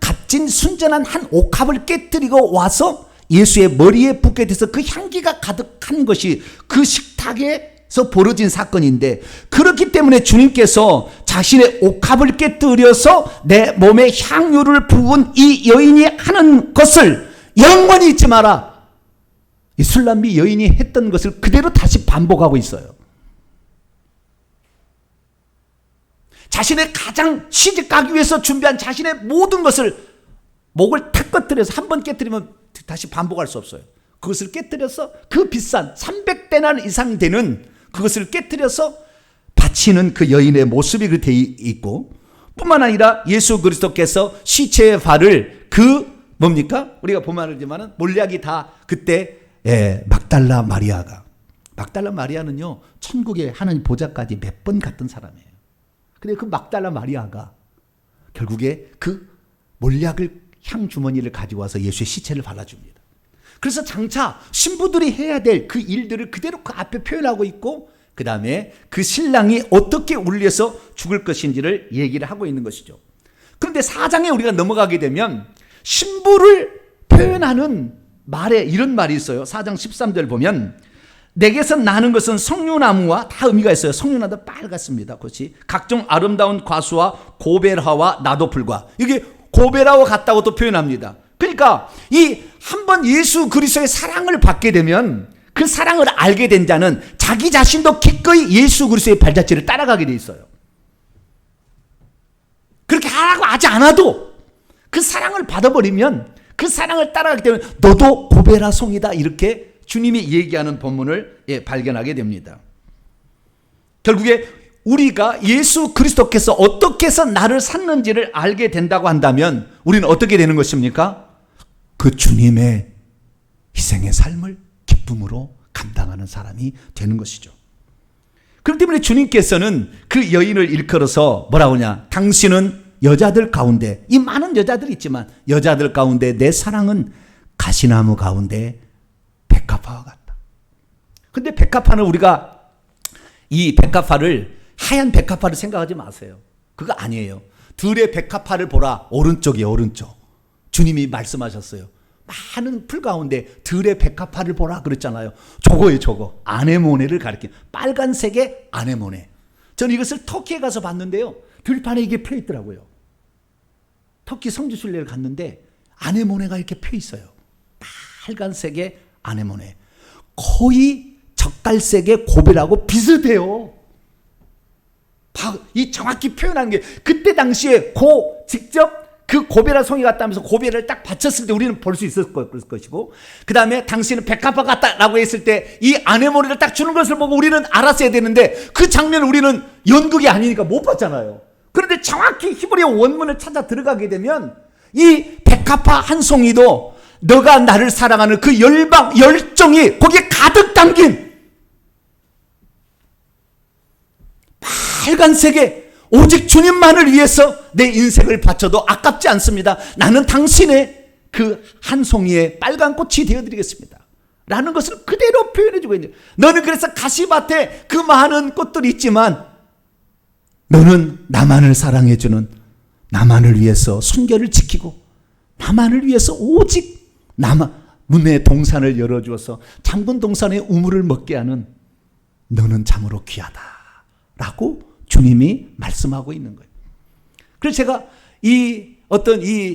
[SPEAKER 1] 값진 순전한 한 옥합을 깨뜨리고 와서 예수의 머리에 붓게 돼서 그 향기가 가득한 것이 그 식탁에서 벌어진 사건인데, 그렇기 때문에 주님께서 자신의 옥합을 깨뜨려서 내 몸에 향유를 부은 이 여인이 하는 것을 영원히 잊지 마라. 이 술람비 여인이 했던 것을 그대로 다시 반복하고 있어요. 자신의 가장 시집가기 위해서 준비한 자신의 모든 것을 목을 탁 꺼뜨려서 한 번 깨뜨리면 다시 반복할 수 없어요. 그것을 깨뜨려서 그 비싼 300데나리 이상 되는 그것을 깨뜨려서 바치는 그 여인의 모습이 그렇게 있고, 뿐만 아니라 예수 그리스도께서 시체의 발을 뭡니까? 우리가 보면 알지만은 몰약이 다 그때 막달라 마리아는요 천국의 하나님 보좌까지 몇 번 갔던 사람이에요. 근데 그 막달라 마리아가 결국에 그 몰약을 향 주머니를 가지고 와서 예수의 시체를 발라줍니다. 그래서 장차 신부들이 해야 될 그 일들을 그대로 그 앞에 표현하고 있고, 그 다음에 그 신랑이 어떻게 울려서 죽을 것인지를 얘기를 하고 있는 것이죠. 그런데 4장에 우리가 넘어가게 되면 신부를 표현하는 말에 이런 말이 있어요. 4장 13절 보면 내게서 나는 것은 석류나무와, 다 의미가 있어요. 석류나무도 빨갛습니다. 그것이 각종 아름다운 과수와 고벨화와 나도풀과, 이게 고벨화와 같다고 또 표현합니다. 그러니까 이 한번 예수 그리스도의 사랑을 받게 되면 그 사랑을 알게 된 자는 자기 자신도 기꺼이 예수 그리스도의 발자취를 따라가게 돼 있어요. 그렇게 하라고 하지 않아도 그 사랑을 받아버리면 그 사랑을 따라가기 때문에 너도 고벨화 송이다, 이렇게 주님이 얘기하는 본문을 발견하게 됩니다. 결국에 우리가 예수 그리스도께서 어떻게 해서 나를 샀는지를 알게 된다고 한다면 우리는 어떻게 되는 것입니까? 그 주님의 희생의 삶을 기쁨으로 감당하는 사람이 되는 것이죠. 그렇기 때문에 주님께서는 그 여인을 일컬어서 뭐라고 하냐? 당신은 여자들 가운데, 이 많은 여자들이 있지만 여자들 가운데 내 사랑은 가시나무 가운데 백합화와 같다. 근데 백합화는 우리가 이 백합화를 하얀 백합화를 생각하지 마세요. 그거 아니에요. 들의 백합화를 보라. 오른쪽이에요. 오른쪽. 주님이 말씀하셨어요. 많은 풀 가운데 들의 백합화를 보라 그랬잖아요. 저거예요. 저거. 아네모네를 가리킨 빨간색의 아네모네. 저는 이것을 터키에 가서 봤는데요. 들판에 이게 펴 있더라고요. 터키 성지순례를 갔는데 아네모네가 이렇게 펴 있어요. 빨간색의 아네모네. 거의 젓갈색의 고벨하고 비슷해요. 이 정확히 표현하는 게, 그때 당시에 직접 그 고벨화 송이 같다면서 고벨을 딱 받쳤을 때 우리는 볼 수 있을 것이고, 그 다음에 당신은 백합화 같다라고 했을 때 이 아네모네를 딱 주는 것을 보고 우리는 알았어야 되는데 그 장면을 우리는 연극이 아니니까 못 봤잖아요. 그런데 정확히 히브리어 원문을 찾아 들어가게 되면 이 백합화 한 송이도 너가 나를 사랑하는 그 열정이 거기에 가득 담긴 빨간색의, 오직 주님만을 위해서 내 인생을 바쳐도 아깝지 않습니다. 나는 당신의 그 한 송이의 빨간 꽃이 되어드리겠습니다. 라는 것을 그대로 표현해주고 있는 거예요. 너는 그래서 가시밭에 그 많은 꽃들이 있지만 너는 나만을 사랑해주는, 나만을 위해서 순결을 지키고 나만을 위해서 오직 문의 동산을 열어주어서 잠근 동산의 우물을 먹게 하는 너는 참으로 귀하다 라고 주님이 말씀하고 있는 거예요. 그래서 제가 이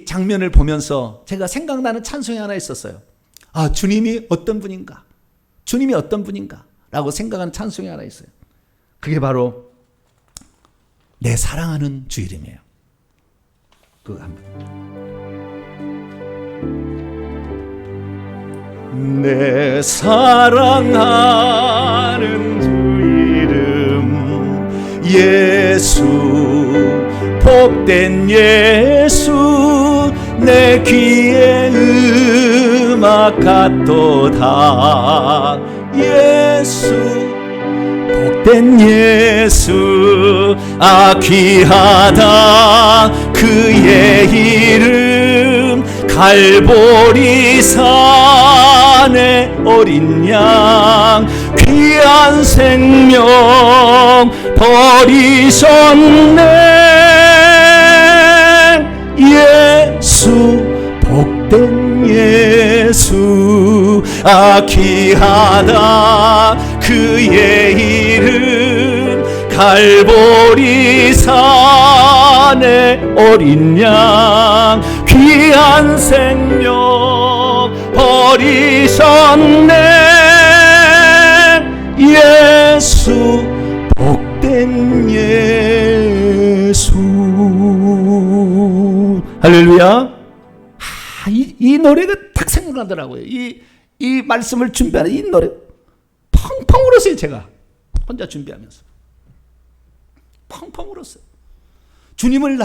[SPEAKER 1] 장면을 보면서 제가 생각나는 찬송이 하나 있었어요. 아, 주님이 어떤 분인가? 주님이 어떤 분인가? 라고 생각하는 찬송이 하나 있어요. 그게 바로 내 사랑하는 주 이름이에요. 그거 한번. 내 사랑하는 주 이름 예수, 복된 예수, 내 귀에 음악 같도다. 예수, 복된 예수, 귀하다 그의 이름. 갈보리 산의 어린 양, 귀한 생명 버리셨네. 예수, 복된 예수, 귀하다 그의 이름. 갈보리 산의 어린 양, 귀한 생명 버리셨네. 예수, 복된 예수. 할렐루야. 이 노래가 딱 생각나더라고요. 이 말씀을 준비하는 이 노래 펑펑 울었어요. 제가 혼자 준비하면서 펑펑 울었어요. 주님을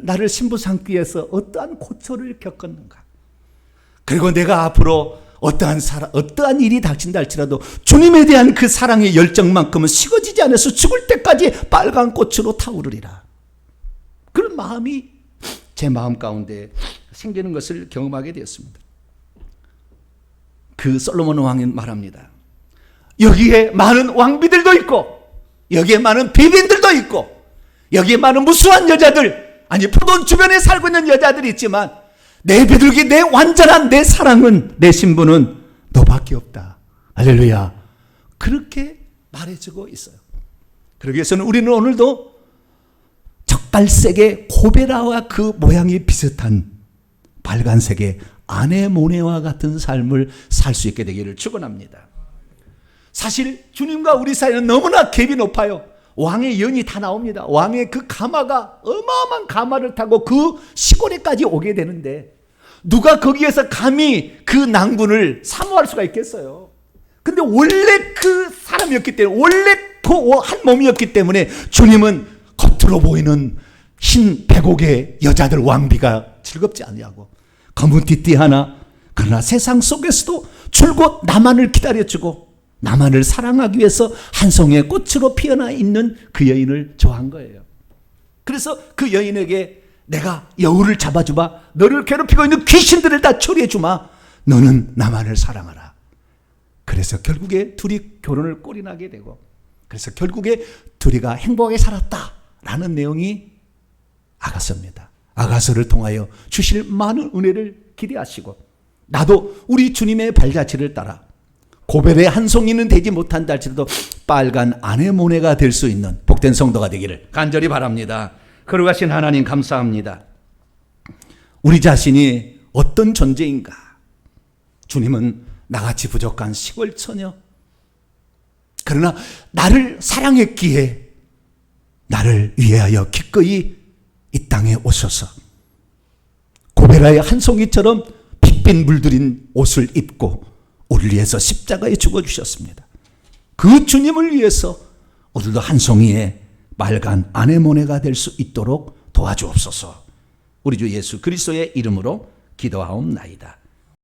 [SPEAKER 1] 나를 신부 삼기 위해서 어떠한 고초를 겪었는가. 그리고 내가 앞으로 어떠한 일이 닥친다 할지라도 주님에 대한 그 사랑의 열정만큼은 식어지지 않아서 죽을 때까지 빨간 꽃으로 타오르리라. 그런 마음이 제 마음 가운데 생기는 것을 경험하게 되었습니다. 그 솔로몬 왕이 말합니다. 여기에 많은 왕비들도 있고, 여기에 많은 비빈들도 있고, 여기에 많은 무수한 여자들, 아니 포도원 주변에 살고 있는 여자들이 있지만 내 비둘기, 내 완전한 내 사랑은, 내 신부는 너밖에 없다. 할렐루야. 그렇게 말해주고 있어요. 그러기 위해서는 우리는 오늘도 적갈색의 고베라와 그 모양이 비슷한 빨간색의 아네모네와 같은 삶을 살 수 있게 되기를 축원합니다. 사실 주님과 우리 사이는 너무나 갭이 높아요. 왕의 연이 다 나옵니다. 왕의 그 가마가 어마어마한 가마를 타고 그 시골에까지 오게 되는데 누가 거기에서 감히 그 낭군을 사모할 수가 있겠어요. 근데 원래 그 사람이었기 때문에, 원래 그 한 몸이었기 때문에 주님은 겉으로 보이는 흰 백옥의 여자들 왕비가 즐겁지 않냐고. 검은 띠띠 하나, 그러나 세상 속에서도 줄곧 나만을 기다려주고 나만을 사랑하기 위해서 한 송이의 꽃으로 피어나 있는 그 여인을 좋아한 거예요. 그래서 그 여인에게 내가 여우를 잡아주마, 너를 괴롭히고 있는 귀신들을 다 처리해주마, 너는 나만을 사랑하라. 그래서 결국에 둘이 결혼을 꼴이나게 되고, 그래서 결국에 둘이가 행복하게 살았다라는 내용이 아가서입니다. 아가서를 통하여 주실 많은 은혜를 기대하시고, 나도 우리 주님의 발자취를 따라 고벨의 한 송이는 되지 못한다 할지라도 빨간 아네모네가 될 수 있는 복된 성도가 되기를 간절히 바랍니다. 거룩하신 하나님 감사합니다. 우리 자신이 어떤 존재인가? 주님은 나같이 부족한 시골 처녀, 그러나 나를 사랑했기에 나를 위하여 기꺼이 이 땅에 오셔서 고베라의 한 송이처럼 핏빛 물들인 옷을 입고 우리를 위해서 십자가에 죽어주셨습니다. 그 주님을 위해서 오늘도 한 송이의 빨간 아네모네가 될 수 있도록 도와주옵소서. 우리 주 예수 그리스도의 이름으로 기도하옵나이다.